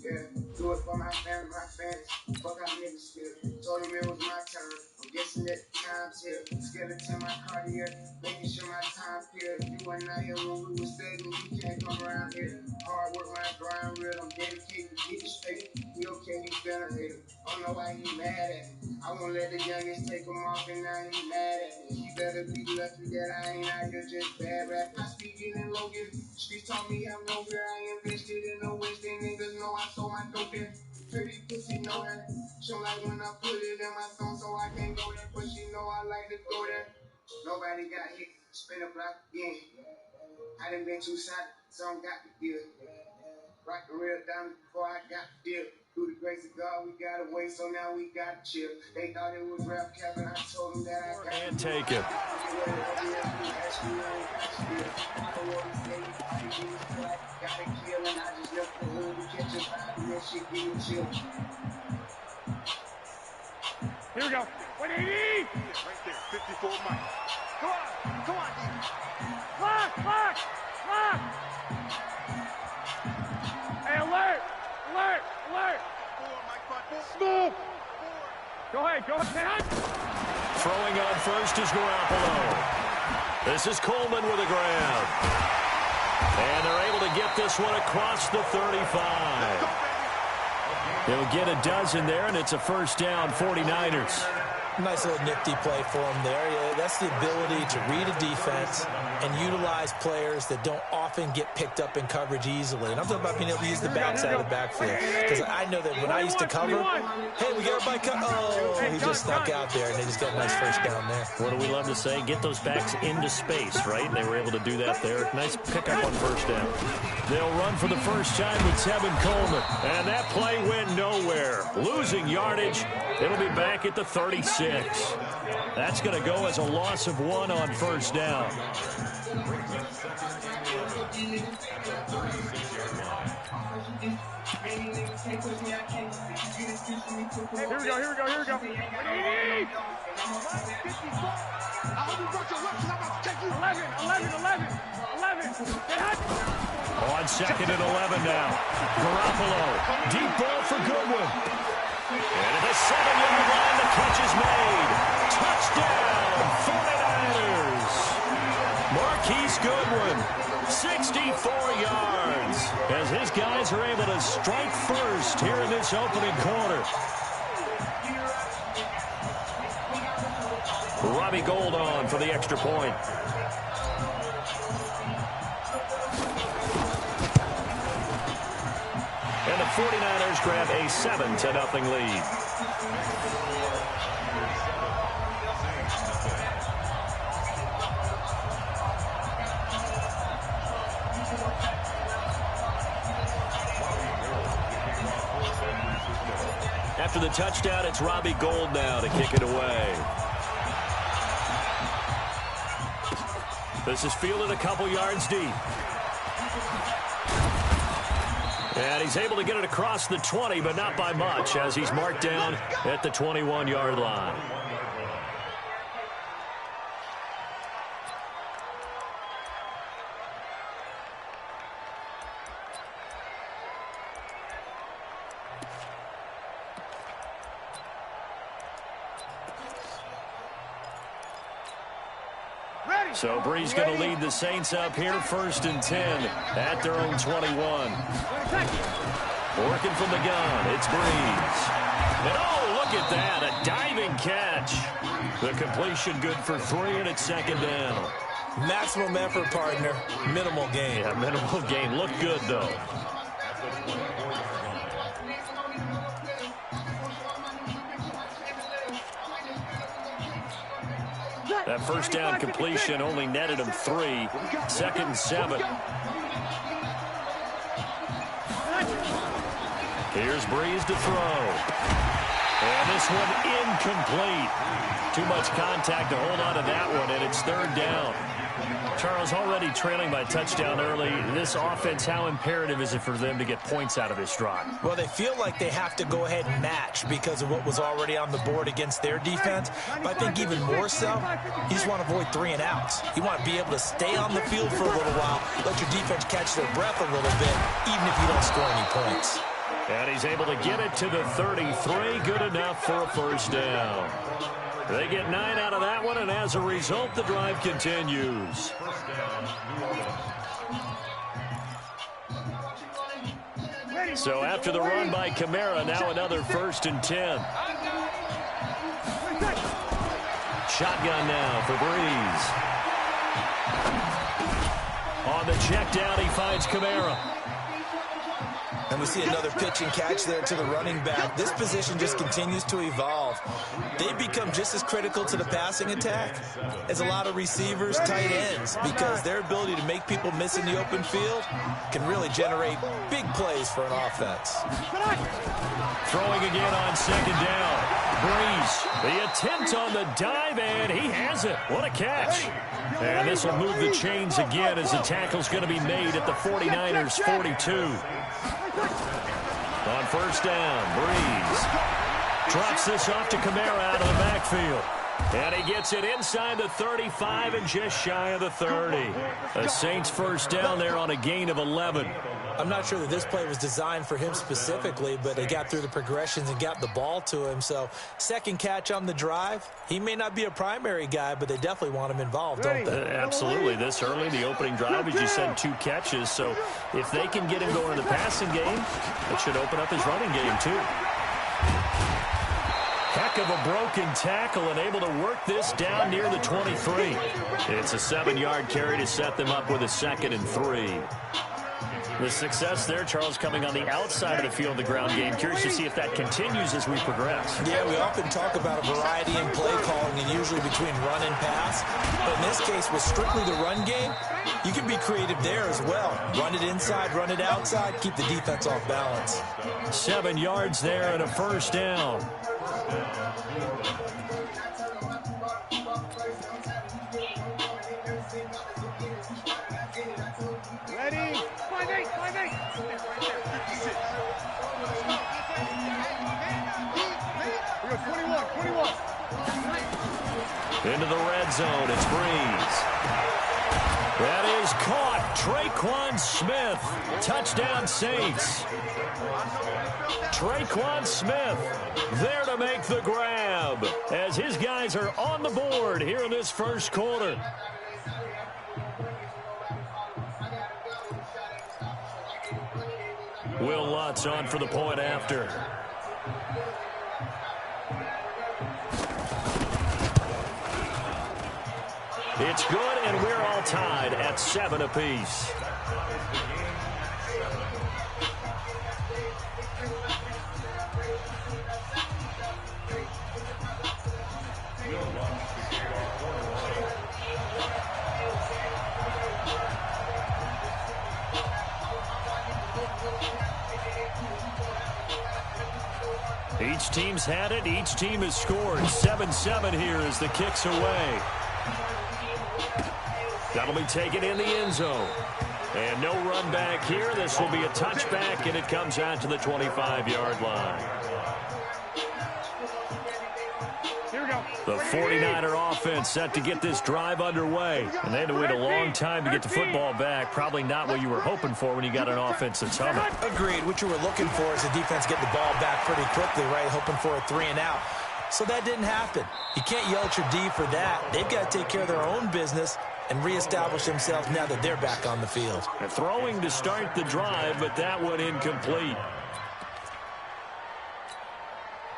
Yeah, do it for my family, my fans. Fuck out niggas still. Told him it was my turn. I'm guessing that the time's here. Skeleton my cardiac, making sure my time's here. You were not here when we were studying. You can't come around here. Hard work, my grind real. I'm dedicated to get it straight. He okay, you better hate him. I don't know why he mad at me. I won't let the youngest take him off, and now he mad at me. He better be lucky that I ain't out here just bad rap. I speak it in Logan. Streets taught me I'm nowhere. I invested in the West End. Niggas know I sold my dope there. Pretty pussy know that. Show like when I put it in my song, so I can't go there. But she know I like to go there. Nobody got hit. Spin a block again. I done been too solid, so I got the deal. Rock the real diamond before I got the deal. Through the grace of God, we got away, so now we got to chill. They thought it was rap cap, and I told them that I got and take it. Here we go. 180! Right there, 54 Mike. Come on, D. Lock! Hey, alert! Move! Go ahead. Throwing on first is Garoppolo. This is Coleman with a grab. And they're able to get this one across the 35. They'll get a dozen there, and it's a first down, 49ers. Nice little nifty play for him there. Yeah, that's the ability to read a defense and utilize players that don't often get picked up in coverage easily. And I'm talking about being able to use the backside of the backfield. Because I know that when I used to cover, hey, we got everybody cut. Oh, he just snuck out there, and they just got a nice first down there. What do we love to say? Get those backs into space, right? And they were able to do that there. Nice pickup on first down. They'll run for the first time with Tevin Coleman. And that play went nowhere. Losing yardage. It'll be back at the 36. That's going to go as a loss of 1 on first down. Here we go. 180! 11. On second and 11 now. Garoppolo. Deep ball for Goodwin. And at the 7-yard line, the catch is made. Touchdown, 49ers. Marquise Goodwin, 64 yards, as his guys are able to strike first here in this opening quarter. Robbie Gould on for the extra point. And the 49ers grab a 7-0 lead. After the touchdown, it's Robbie Gould now to kick it away. This is fielded a couple yards deep. And he's able to get it across the 20, but not by much, as he's marked down at the 21-yard line. So Brees going to lead the Saints up here, 1st and 10 at their own 21. Working from the gun, it's Brees. And oh, look at that, a diving catch. The completion good for 3, and it's 2nd down. Maximum effort, partner. Minimal gain. Yeah, minimal gain. Looked good, though. That first down completion only netted him 3. 2nd and 7. Here's Breeze to throw. And this one incomplete. Too much contact to hold on to that one, and it's 3rd down. Charles, already trailing by touchdown early. This offense, how imperative is it for them to get points out of this drive? Well, they feel like they have to go ahead and match because of what was already on the board against their defense. But I think even more so, you just want to avoid 3 and outs. You want to be able to stay on the field for a little while, let your defense catch their breath a little bit, even if you don't score any points. And he's able to get it to the 33. Good enough for a first down. They get 9 out of that one, and as a result, the drive continues. So after the run by Kamara, now another 1st and 10. Shotgun now for Breeze. On the check down, he finds Kamara. And we see another pitch and catch there to the running back. This position just continues to evolve. They become just as critical to the passing attack as a lot of receivers, tight ends, because their ability to make people miss in the open field can really generate big plays for an offense. Throwing again on 2nd down. Breeze, the attempt on the dive, and he has it. What a catch. And this will move the chains again as the tackle's going to be made at the 49ers' 42. On 1st down, Breeze drops this off to Kamara out of the backfield. And he gets it inside the 35 and just shy of the 30. The Saints first down there on a gain of 11. I'm not sure that this play was designed for him specifically, but they got through the progressions and got the ball to him. So 2nd catch on the drive. He may not be a primary guy, but they definitely want him involved, don't they? Absolutely. This early, the opening drive, as you said, 2 catches. So if they can get him going in the passing game, it should open up his running game too. Heck of a broken tackle and able to work this down near the 23. It's a 7-yard carry to set them up with a 2nd and 3. The success there, Charles, coming on the outside of the field, the ground game. Curious to see if that continues as we progress. Yeah, we often talk about a variety in play calling and usually between run and pass. But in this case, with strictly the run game, you can be creative there as well. Run it inside, run it outside, keep the defense off balance. 7 yards there and a first down. Ready? 5-8, 5-8. We go 21, 21. Into the red zone, it's Breeze. That is caught. Traquan Smith. Touchdown Saints. Traquan Smith there to make the grab as his guys are on the board here in this first quarter. Will Lutz on for the point after. It's good, and we're all tied at 7 apiece. Each team's had it. Each team has scored. 7-7 here as the kick's away. That'll be taken in the end zone. And no run back here. This will be a touchback, and it comes out to the 25-yard line. Here we go. The 49er offense set to get this drive underway. And they had to wait a long time to get the football back. Probably not what you were hoping for when you got an offense that's humming. Agreed. What you were looking for is the defense get the ball back pretty quickly, right? Hoping for a 3 and out. So that didn't happen. You can't yell at your D for that. They've got to take care of their own business and reestablish themselves now that they're back on the field. And throwing to start the drive, but that one incomplete.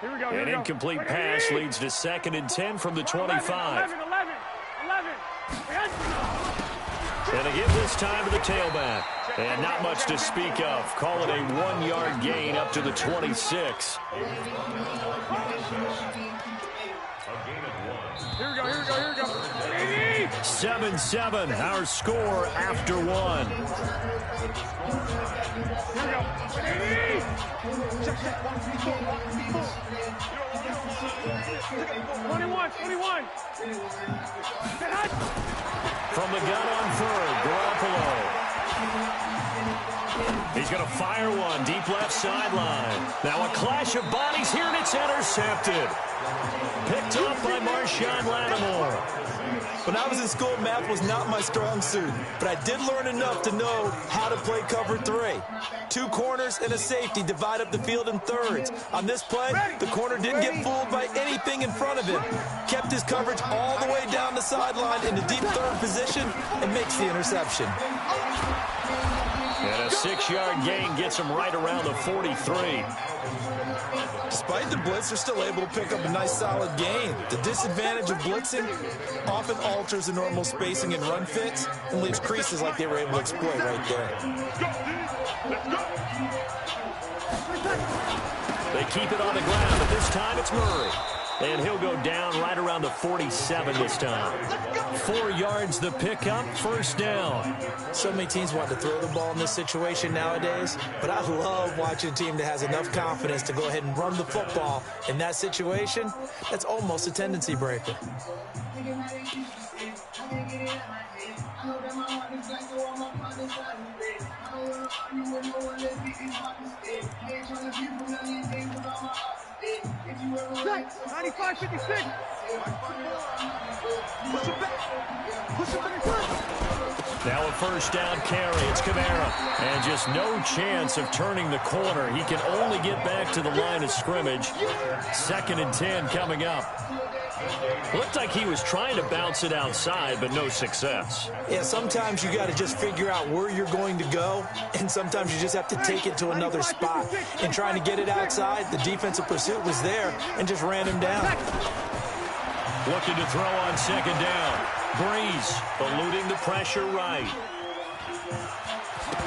Here we go. An incomplete pass leads to 2nd and 10 from the 25. 11. And they give this time to the tailback. And not much to speak of. Call it a 1-yard gain up to the 26. Here we go. 7-7, our score after one. Here we go. 21. From the gun on third, Garoppolo. He's going to fire one deep left sideline. Now a clash of bodies here, and it's intercepted. Picked up by Marshawn Lattimore. When I was in school, math was not my strong suit, but I did learn enough to know how to play cover 3. 2 corners and a safety divide up the field in thirds. On this play, the corner didn't get fooled by anything in front of him. Kept his coverage all the way down the sideline in the deep third position and makes the interception. And a 6-yard gain gets him right around the 43. Despite the blitz, they're still able to pick up a nice solid gain. The disadvantage of blitzing often alters the normal spacing and run fits and leaves creases like they were able to exploit right there. They keep it on the ground, but this time it's Murray. And he'll go down right around the 47 this time. 4 yards the pickup, first down. So many teams want to throw the ball in this situation nowadays, but I love watching a team that has enough confidence to go ahead and run the football. In that situation, that's almost a tendency breaker. Right, 95-56. Now a first down carry. It's Kamara. And just no chance of turning the corner. He can only get back to the line of scrimmage. 2nd and 10 coming up. Looked like he was trying to bounce it outside, but no success. Yeah, sometimes you got to just figure out where you're going to go, and sometimes you just have to take it to another spot. And trying to get it outside, the defensive pursuit was there and just ran him down. Looking to throw on 2nd down. Breeze eluding the pressure right.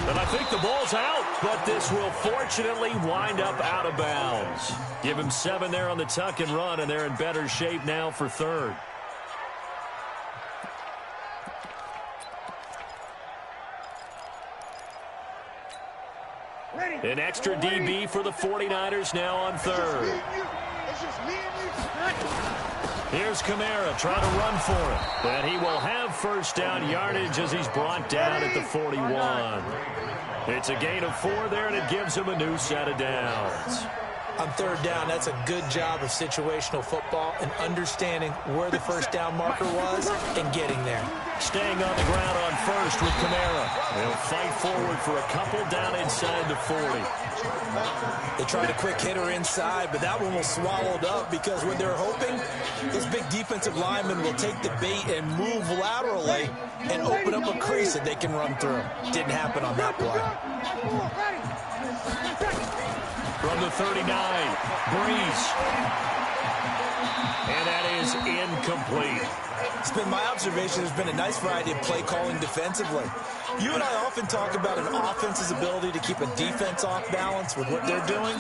And I think the ball's out, but this will fortunately wind up out of bounds. Give him 7 there on the tuck and run, and they're in better shape now for 3rd. An extra DB for the 49ers now on 3rd. Here's Kamara trying to run for it. And he will have first down yardage as he's brought down at the 41. It's a gain of 4 there, and it gives him a new set of downs. On 3rd down, that's a good job of situational football and understanding where the first down marker was and getting there. Staying on the ground on 1st with Kamara. He'll fight forward for a couple down inside the 40. They tried a quick hitter inside, but that one was swallowed up because what they're hoping, those big defensive linemen will take the bait and move laterally and open up a crease that they can run through. Didn't happen on that play. From the 39, Breeze. And that is incomplete. It's been my observation there's been a nice variety of play calling defensively. You and I often talk about an offense's ability to keep a defense off balance with what they're doing.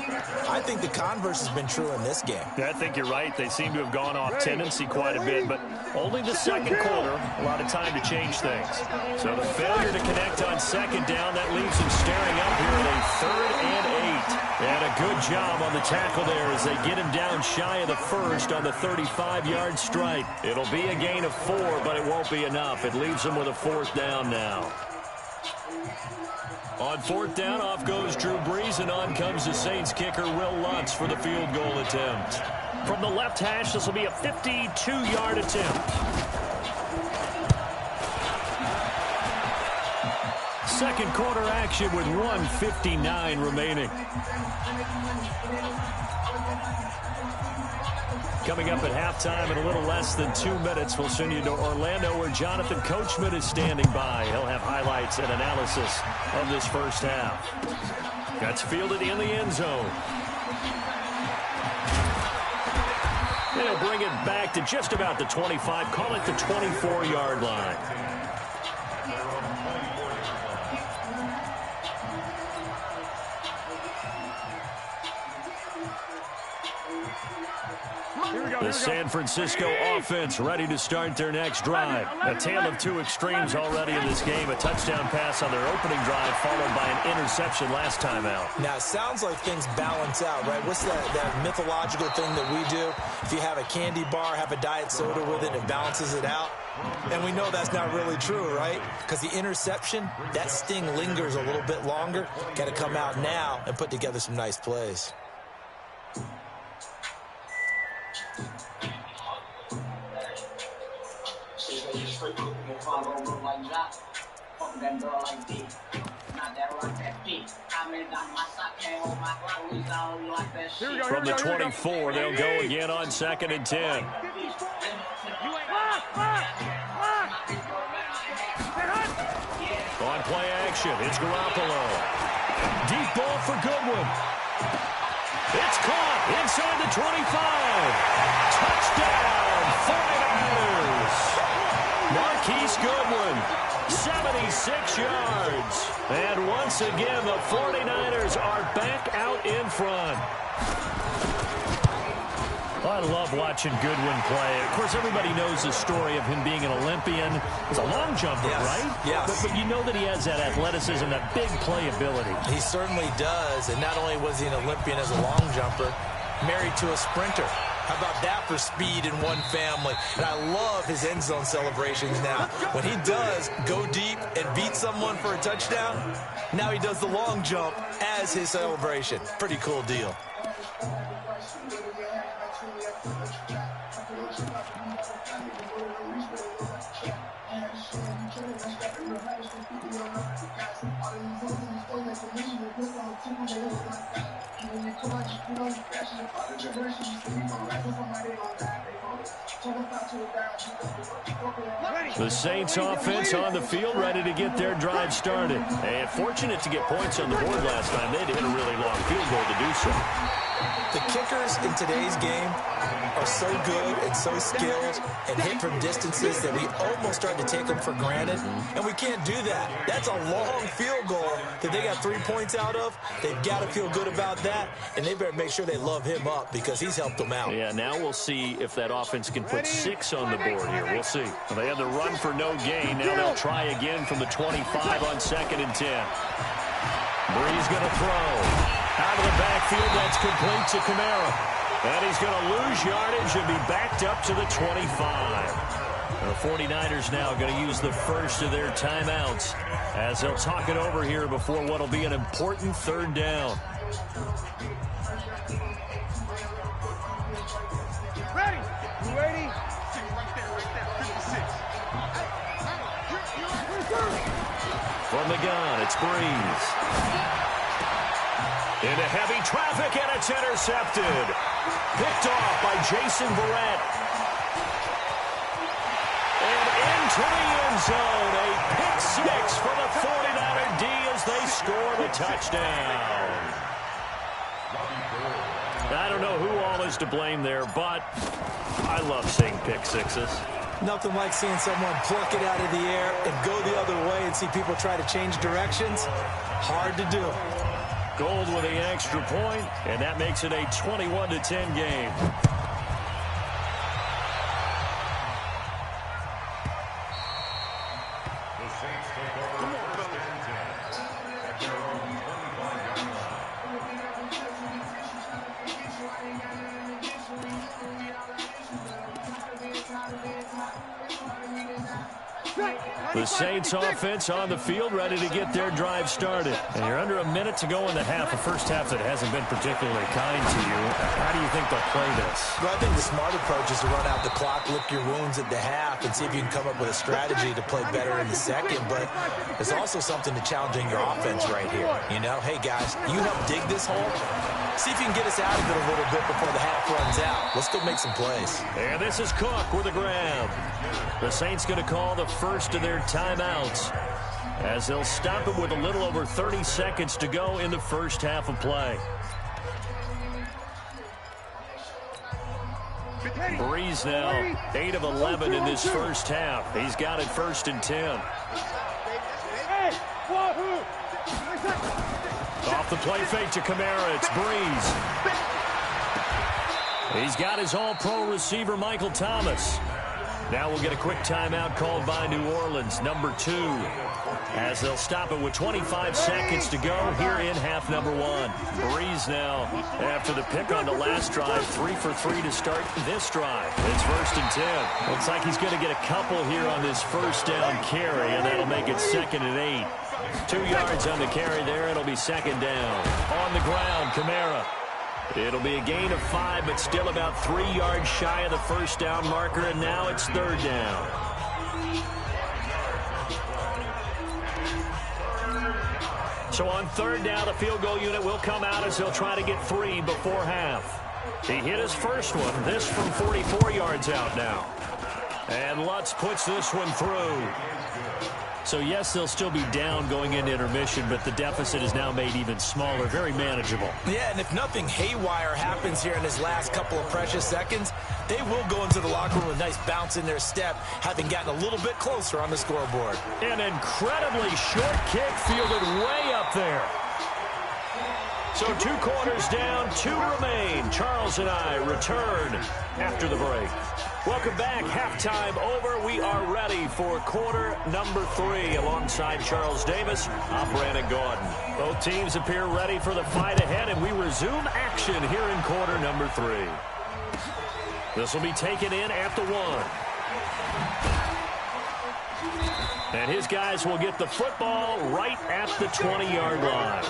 I think the converse has been true in this game. Yeah, I think you're right. They seem to have gone off tendency quite a bit, but only the 2nd quarter, a lot of time to change things. So the failure to connect on 2nd down, that leaves them staring up here at a 3rd and 8. And a good job on the tackle there as they get him down shy of the 1st on the 35-yard strike. It'll be a gain of 4, but it won't be enough. It leaves them with a 4th down now. On 4th down, off goes Drew Brees, and on comes the Saints kicker, Will Lutz, for the field goal attempt. From the left hash, this will be a 52-yard attempt. 2nd quarter action with 1:59 remaining. Coming up at halftime in a little less than 2 minutes, we'll send you to Orlando where Jonathan Coachman is standing by. He'll have highlights and analysis of this first half. That's fielded in the end zone. They'll bring it back to just about the 25, call it the 24-yard line. The San Francisco offense ready to start their next drive. A tale of two extremes already in this game. A touchdown pass on their opening drive followed by an interception last time out. Now, it sounds like things balance out, right? What's that mythological thing that we do? If you have a candy bar, have a diet soda with it, it balances it out. And we know that's not really true, right? Because the interception, that sting lingers a little bit longer. Got to come out now and put together some nice plays. From the 24, they'll go again on 2nd and 10. On play action, it's Garoppolo. Deep ball for Goodwin. It's caught inside the 25. Touchdown, 49ers. Marquise Goodwin, 76 yards. And once again, the 49ers are back out in front. I love watching Goodwin play. Of course, everybody knows the story of him being an Olympian. He's a long jumper, right? Yes. But you know that he has that athleticism, that big playability. He certainly does. And not only was he an Olympian as a long jumper, married to a sprinter. How about that for speed in one family? And I love his end zone celebrations now. When he does go deep and beat someone for a touchdown, now he does the long jump as his celebration. Pretty cool deal. The Saints offense on the field, ready to get their drive started. And fortunate to get points on the board last time. They had to hit a really long field goal to do so. The kickers in today's game are so good and so skilled and hit from distances that we almost start to take them for granted, and we can't do that. That's a long field goal that they got 3 points out of. They've got to feel good about that, and they better make sure they love him up because he's helped them out. Yeah, now we'll see if that offense can put 6 on the board here. We'll see. Well, they had the run for no gain. Now they'll try again from the 25 on 2nd and 10. Breeze going to throw. Out of the backfield, that's complete to Kamara. And he's going to lose yardage and be backed up to the 25. The 49ers now going to use the first of their timeouts as they'll talk it over here before what will be an important 3rd down. Ready? You ready? From the gun, it's Breeze. Into heavy traffic, and it's intercepted. Picked off by Jason Verrett. And into the end zone. A pick 6 for the 49er D as they score the touchdown. I don't know who all is to blame there, but I love seeing pick 6s. Nothing like seeing someone pluck it out of the air and go the other way and see people try to change directions. Hard to do. Gold with the extra point, and that makes it a 21-10 game. The Saints offense on the field, ready to get their drive started. And you're under a minute to go in the half, a first half that hasn't been particularly kind to you. How do you think they'll play this? Well, I think the smart approach is to run out the clock, lick your wounds at the half, and see if you can come up with a strategy to play better in the second. But there's also something to challenging your offense right here. You know, hey, guys, you help dig this hole. See if you can get us out of it a little bit before the half runs out. Let's go make some plays. And this is Cook with a grab. The Saints going to call the first of their timeouts as they'll stop it with a little over 30 seconds to go in the first half of play. Breeze now 8 of 11 in this first half. He's got it 1st and 10. Off the play fake to Kamara, it's Breeze. He's got his all-pro receiver, Michael Thomas. Now we'll get a quick timeout called by New Orleans, number 2, as they'll stop it with 25 seconds to go here in half number 1. Breeze now, after the pick on the last drive, 3 for 3 to start this drive. It's 1st and 10. Looks like he's going to get a couple here on this first down carry, and that'll make it 2nd and 8. 2 yards on the carry there. It'll be 2nd down. On the ground, Kamara. It'll be a gain of 5, but still about 3 yards shy of the first down marker, and now it's 3rd down. So on 3rd down, the field goal unit will come out as they'll try to get 3 before half. He hit his first one, this from 44 yards out now. And Lutz puts this one through. So, yes, they'll still be down going into intermission, but the deficit is now made even smaller, very manageable. Yeah, and if nothing haywire happens here in his last couple of precious seconds, they will go into the locker room with a nice bounce in their step, having gotten a little bit closer on the scoreboard. An incredibly short kick fielded way up there. So 2 quarters down, 2 remain. Charles and I return after the break. Welcome back. Halftime over. We are ready for quarter number 3. Alongside Charles Davis, I'm Brandon Gordon. Both teams appear ready for the fight ahead, and we resume action here in quarter number 3. This will be taken in at the 1. And his guys will get the football right at the 20-yard line.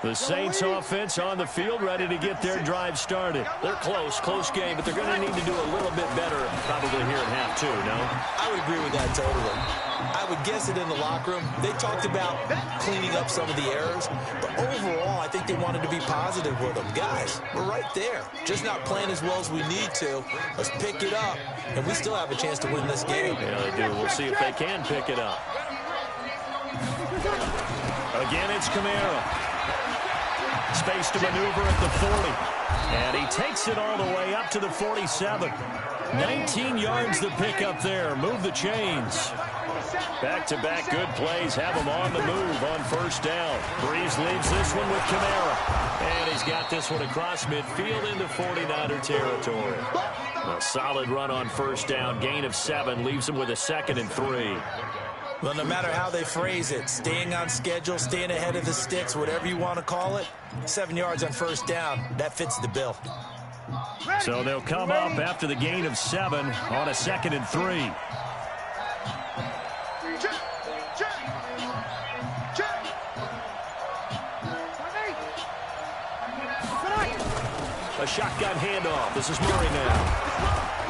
The Saints offense on the field, ready to get their drive started. They're close game, but they're going to need to do a little bit better probably here at half 2, no? I would agree with that totally. I would guess it in the locker room. They talked about cleaning up some of the errors, but overall, I think they wanted to be positive with them. Guys, we're right there. Just not playing as well as we need to. Let's pick it up, and we still have a chance to win this game. Yeah, they do. We'll see if they can pick it up. Again, it's Kamara. Space to maneuver at the 40. And he takes it all the way up to the 47. 19 yards to pick up there. Move the chains. Back-to-back good plays have him on the move on first down. Breeze leads this one with Kamara. And he's got this one across midfield into 49er territory. A solid run on first down. Gain of 7 leaves him with a 2nd and 3. Well, no matter how they phrase it, staying on schedule, staying ahead of the sticks, whatever you want to call it, 7 yards on first down, that fits the bill. So they'll come up after the gain of 7 on a 2nd and 3. A shotgun handoff. This is Murray now.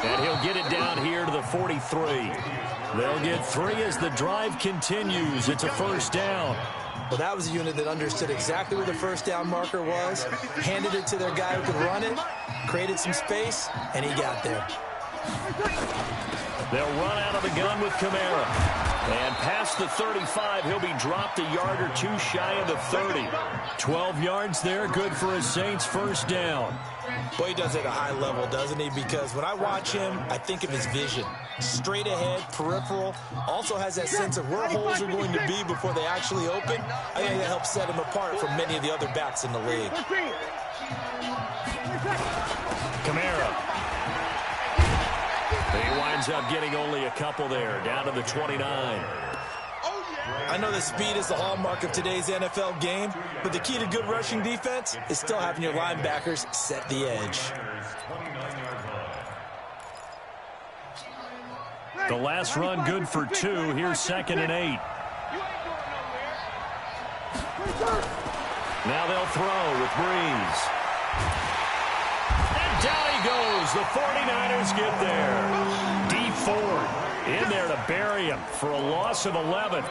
And he'll get it down here to the 43. They'll get 3 as the drive continues. It's a first down. Well, that was a unit that understood exactly where the first down marker was, handed it to their guy who could run it, created some space, and he got there. They'll run out of the gun with Kamara. And past the 35, he'll be dropped a yard or 2 shy of the 30. 12 yards there, good for a Saints first down. Boy, he does it at a high level, doesn't he? Because when I watch him, I think of his vision. Straight ahead, peripheral, also has that sense of where holes are going to be before they actually open. I think that helps set him apart from many of the other backs in the league. Kamara. He winds up getting only a couple there, down to the 29. I know that speed is the hallmark of today's NFL game, but the key to good rushing defense is still having your linebackers set the edge. The last run good for 2. Here's 2nd and 8. Now they'll throw with Breeze. And down he goes. The 49ers get there. D Ford in there to bury him for a loss of 11.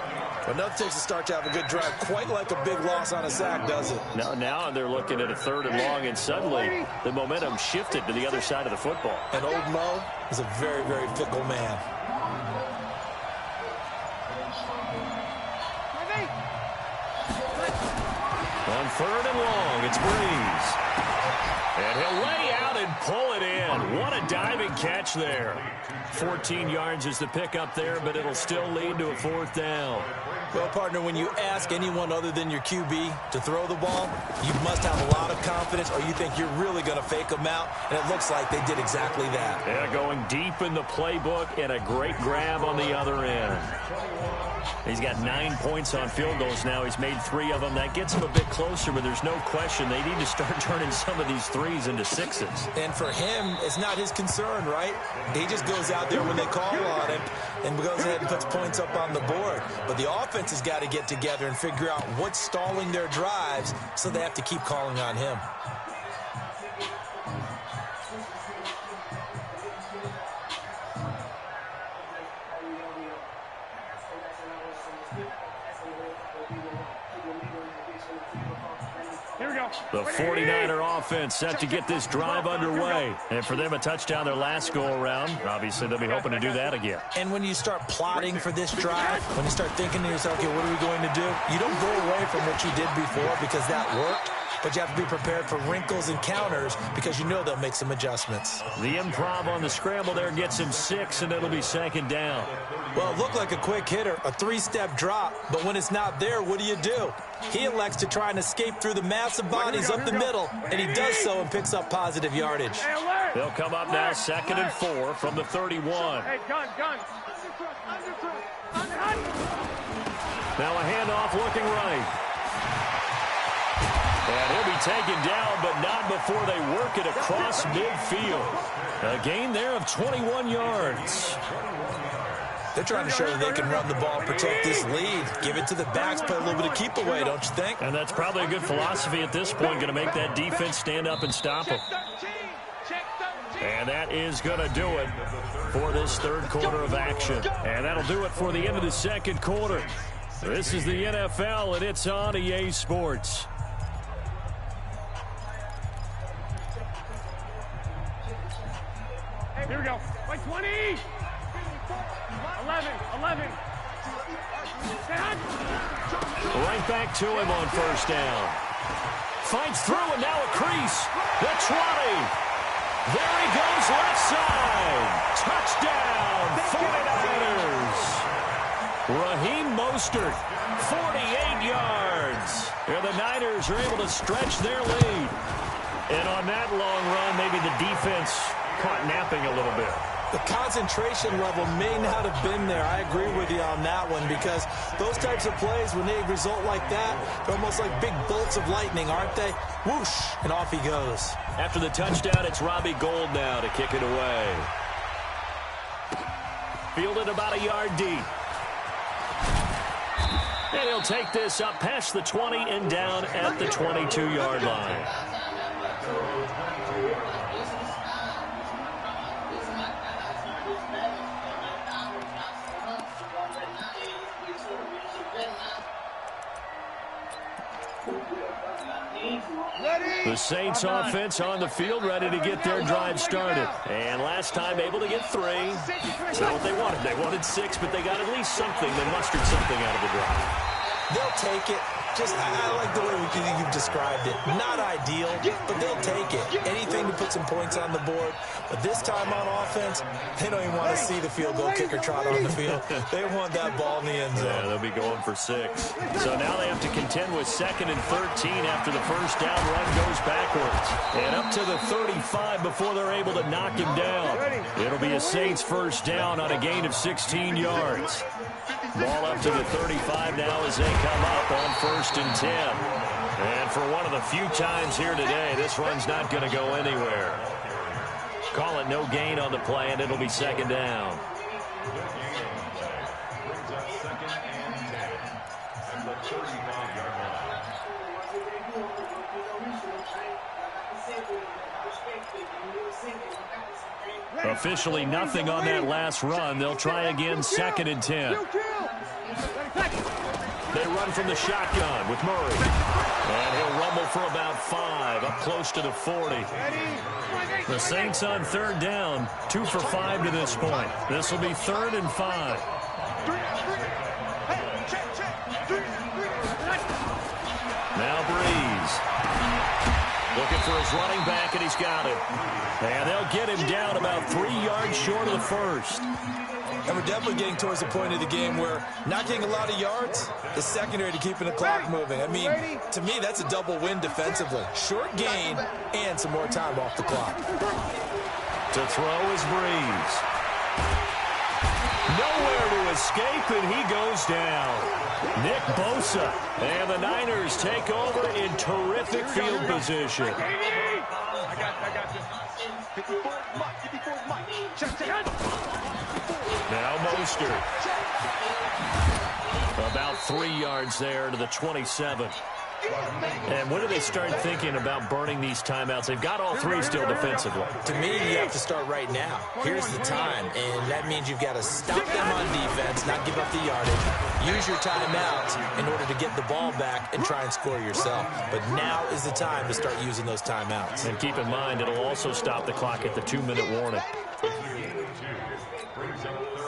But nothing takes a start to have a good drive, quite like a big loss on a sack, does it? Now they're looking at a 3rd and long, and suddenly the momentum shifted to the other side of the football. And old Mo is a very, very fickle man. On 3rd and long, it's Breeze. And he'll lay out and pull it in. What a diving catch there. 14 yards is the pickup there, but it'll still lead to a 4th down. Well, partner, when you ask anyone other than your QB to throw the ball, you must have a lot of confidence or you think you're really going to fake them out, and it looks like they did exactly that. Yeah, going deep in the playbook and a great grab on the other end. He's got 9 points on field goals now. He's made 3 of them. That gets him a bit closer, but there's no question they need to start turning some of these 3s into 6s. And for him, it's not his concern, right? He just goes out there when they call on him and goes ahead and puts points up on the board. But the offense has got to get together and figure out what's stalling their drives, so they have to keep calling on him. The 49er offense set to get this drive underway. And for them, a touchdown their last go-around. Obviously, they'll be hoping to do that again. And when you start plotting for this drive, when you start thinking to yourself, okay, what are we going to do? You don't go away from what you did before because that worked. But you have to be prepared for wrinkles and counters because you know they'll make some adjustments. The improv on the scramble there gets him 6, and it'll be 2nd down. Well, it looked like a quick hitter, a 3-step drop. But when it's not there, what do? He elects to try and escape through the massive bodies up the middle, and he does so and picks up positive yardage. They'll come up now 2nd and 4 from the 31. Hey, gun. Now a handoff looking right. And he'll be taken down, but not before they work it across midfield. A gain there of 21 yards. They're trying to show that they can run the ball, protect this lead, give it to the backs, play a little bit of keep away, don't you think? And that's probably a good philosophy at this point, going to make that defense stand up and stop them. And that is going to do it for this 3rd quarter of action. And that'll do it for the end of the 2nd quarter. This is the NFL, and it's on EA Sports. Here we go. Like 20. 11. Right back to him on 1st down. Fights through, and now a crease. The 20. There he goes left side. Touchdown, 49ers. Raheem Mostert, 48 yards. And the Niners are able to stretch their lead. And on that long run, maybe the defense caught napping a little bit. The concentration level may not have been there. I agree with you on that one because those types of plays, when they result like that, they're almost like big bolts of lightning, aren't they? Whoosh, and off he goes. After the touchdown, it's Robbie Gould now to kick it away. Fielded about a yard deep. And he'll take this up past the 20 and down at the 22-yard line. The Saints offense on the field, ready to get their drive started. And last time able to get 3. It's not what they wanted. They wanted 6, but they got at least something. They mustered something out of the drive. They'll take it. I like the way you've described it. Not ideal, but they'll take it. Anything to put some points on the board. But this time on offense, they don't even want to see the field goal kicker trot on the field. They want that ball in the end zone. Yeah, they'll be going for 6. So now they have to contend with 2nd and 13 after the first down run goes backwards. And up to the 35 before they're able to knock him down. It'll be a Saints first down on a gain of 16 yards. Ball up to the 35 now as they come up on 1st and 10. And for one of the few times here today, this run's not going to go anywhere. Call it no gain on the play, and it'll be 2nd down. Officially nothing on that last run. They'll try again 2nd and 10. They run from the shotgun with Murray. And he'll rumble for about 5, up close to the 40. The Saints on 3rd down, 2 for 5 to this point. This will be 3rd and 5. Now Breeze. Looking for his running back, and he's got it. And they'll get him down about 3 yards short of the first. And we're definitely getting towards the point of the game where not getting a lot of yards is secondary to keeping the clock moving. I mean, to me, that's a double win defensively. Short gain and some more time off the clock. To throw is Breeze. Nowhere to escape, and he goes down. Nick Bosa. And the Niners take over in terrific field position. I got you. 54 Mike. Check. Now Mostert. About 3 yards there to the 27. And when do they start thinking about burning these timeouts? They've got all three still defensively. To me, you have to start right now. Here's the time, and that means you've got to stop them on defense, not give up the yardage, use your timeouts in order to get the ball back and try and score yourself. But now is the time to start using those timeouts. And keep in mind, it'll also stop the clock at the 2-minute warning.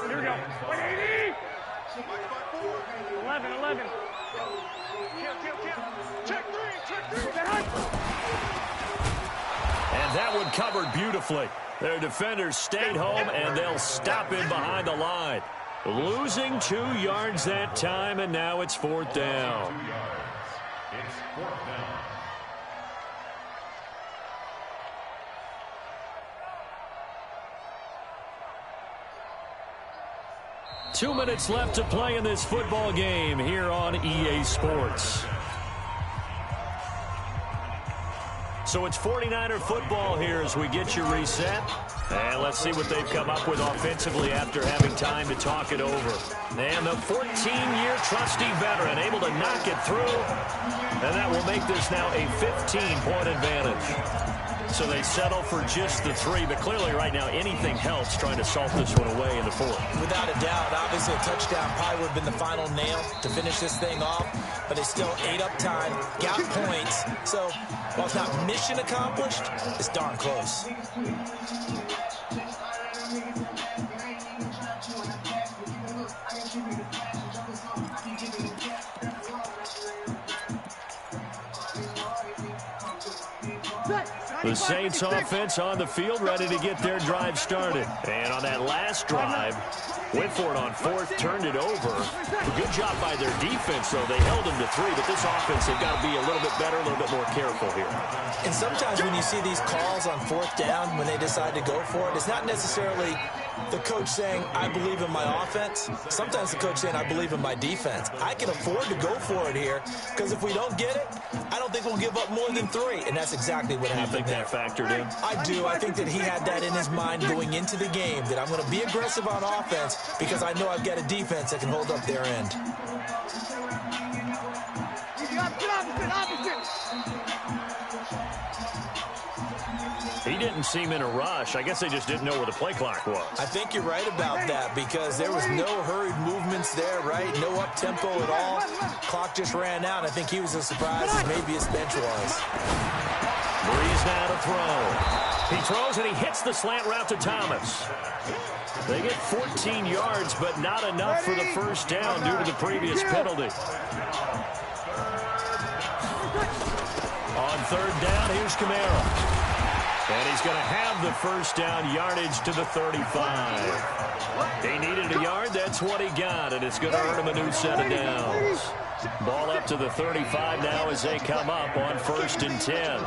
Here we go. 180. 11. Kill. Check three. And that one covered beautifully. Their defenders stayed home, and they'll stop him behind the line. Losing 2 yards that time, and now it's 4th down. It's 4th down. 2 minutes left to play in this football game here on EA Sports. So it's 49er football here as we get you reset. And let's see what they've come up with offensively after having time to talk it over. And the 14-year trusty veteran able to knock it through. And that will make this now a 15-point advantage. So they settle for just the 3, but clearly right now anything helps trying to salt this one away in the 4th. Without a doubt, obviously a touchdown probably would have been the final nail to finish this thing off, but they still ate up time, got points. So while it's not mission accomplished, it's darn close. The Saints offense on the field, ready to get their drive started. And on that last drive, went for it on 4th, turned it over. Good job by their defense, though. They held them to 3, but this offense, they've got to be a little bit better, a little bit more careful here. And sometimes when you see these calls on 4th down, when they decide to go for it, it's not necessarily the coach saying, I believe in my offense. Sometimes the coach saying, I believe in my defense. I can afford to go for it here, because if we don't get it, I don't think we'll give up more than 3. And that's exactly what happened. You think that factored in? I do. I think that he had that in his mind going into the game, that I'm going to be aggressive on offense because I know I've got a defense that can hold up their end. He didn't seem in a rush. I guess they just didn't know where the play clock was. I think you're right about that because there was no hurried movements there, right? No up-tempo at all. Clock just ran out. I think he was as surprised as maybe his bench was. Breeze now to throw. He throws and he hits the slant route to Thomas. They get 14 yards, but not enough for the first down due to the previous penalty. On 3rd down, here's Kamara. And he's going to have the first down yardage to the 35. He needed a yard. That's what he got, and it's going to earn him a new set of downs. Ball up to the 35 now as they come up on 1st and 10.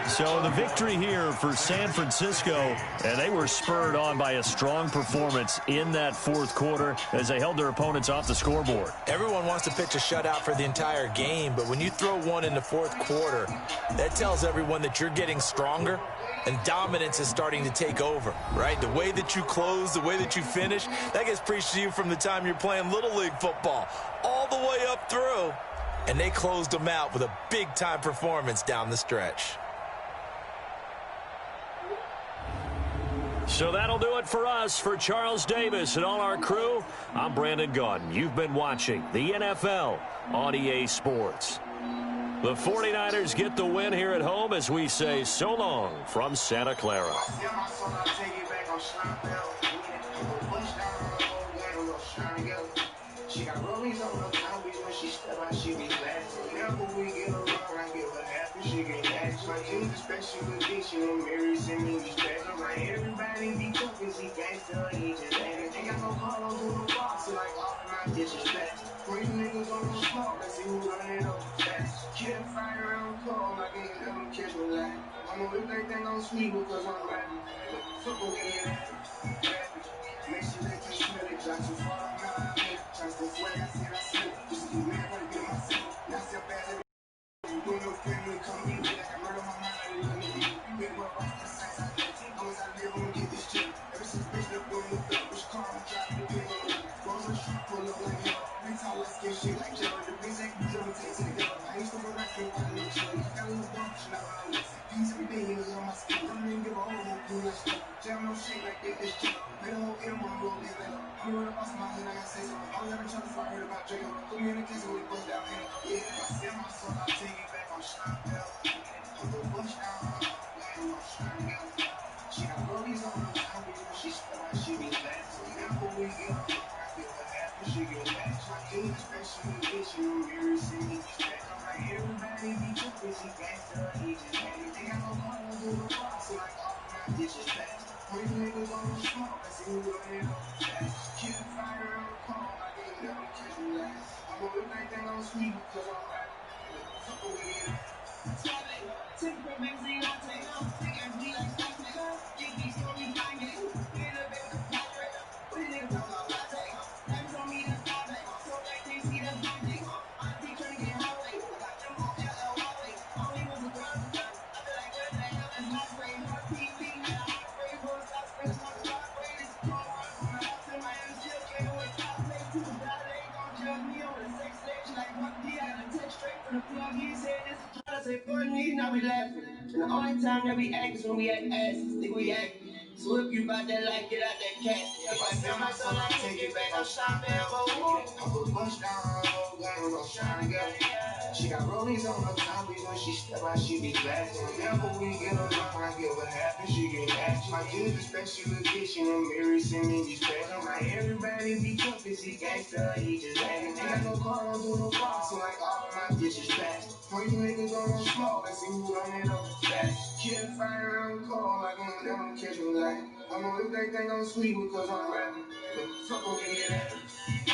So the victory here for San Francisco, and they were spurred on by a strong performance in that 4th quarter as they held their opponents off the scoreboard. Everyone wants to pitch a shutout for the entire game, but when you throw one in the 4th quarter, that tells everyone that you're getting stronger and dominance is starting to take over, right? The way that you close, the way that you finish, that gets preached to you from the time you're playing Little League football all the way up through, and they closed them out with a big-time performance down the stretch. So that'll do it for us. For Charles Davis and all our crew, I'm Brandon Gaudin. You've been watching the NFL on EA Sports. The 49ers get the win here at home as we say so long from Santa Clara. Yeah, my son, I'll take you back on Slime Bell. We need to push down the whole game, we'll shine together. she get asked. My dude's a special edition. I'm married, send me these bags. Alright, everybody be talking, see gangsta, he just acting. Ain't got no call, don't do no box, so like all my bitches fast. Bring niggas on the smoke, let's see who run it up fast. Kill fire on call, I can't let them catch me like. I'ma whip that thing on sweet because I'm rapping. Fuck with it, make sure they can smell it. Drop too far, I'm out of it. Try to swag, I said I smell it. Just keep mad, wanna get myself. Now step back, doing no family, come me like I murder my mind, I live in the beat. Big boy, rock the size I live. Long as I live, I'ma get this shit. Ever since bitch left on the belt, which car I'm driving, depend on me. Rolls on the street, pull up like hell. Big tall, like skin shit like Jared. The bitch ain't bitch, I'ma take to the girl. I used to run like a body, no chill. Got a little bump, she not my lips. These every day, niggas on my skin. Don't even give a whole cool like stuff. Jam no shit like this shit. Made a whole M on the road, get better. I'm gonna run up off my hood, I gotta say something. I was at a chopper before I heard about Jacob. Put me in the case when we bust down here. Yeah, if I sell my soul, I'll take it back on shine bell. I'm gonna bust down, I'm gonna shine bell. She got rollies on her tongue, when she step out, she be fast. So now when we get on, I feel what happens, she get back. My dude is special edition, I'm married, send me these back. I'm like, everybody be jumping, she gangsta, he just acting. They got no car, don't do no box, so like all my bitches fast. Bring niggas on the smoke, let's see who run it up fast. Kill fire on the call, I can't let them catch me last. I'ma whip that thing on sweet because I'm rapping. Fuck with it. Take the magazine, I take off. Take ass me like Stockton. Get these stories behind it. Get a bit of compadre. What a nigga talk about latte. Diamonds on me, that's Bombay. So they can't see that's Bombay. Auntie trying to get highway. Got them on LL Huawei. Only was a girl to them. I feel like where the hell is my spray? Hard PB and a hot spray. Roll stop spray, stop spray. This is car run from the house in Miami. Still came with top play. Too bad they gon' judge me on the sex stage. Like Buck D, I got a text straight from the plug. He said this is I say Fortnite, now we laughing. And the only time that we act is when we act ass. Think we act. So if you bout that life, get out that cat. If I feel my soul, I take it back. I'm shine bell, I'm gonna bust down, I'm gonna shine together. She got rollies on her tongue, when she step out, she be fast. Whenever we get along, I get what happens, she get asked. My dude's a special edition, I'm married, send me these bags. I'm like, everybody be jumping, see gangsta, he just acting. Ain't got no car, don't do no box, so like all my bitches fast. Bring niggas on the smoke, let's see who run it up fast. Kill fire on call, I can't let them catch me like. I'ma whip that thing on sweet because I'm rapping. Fuck with me, yeah.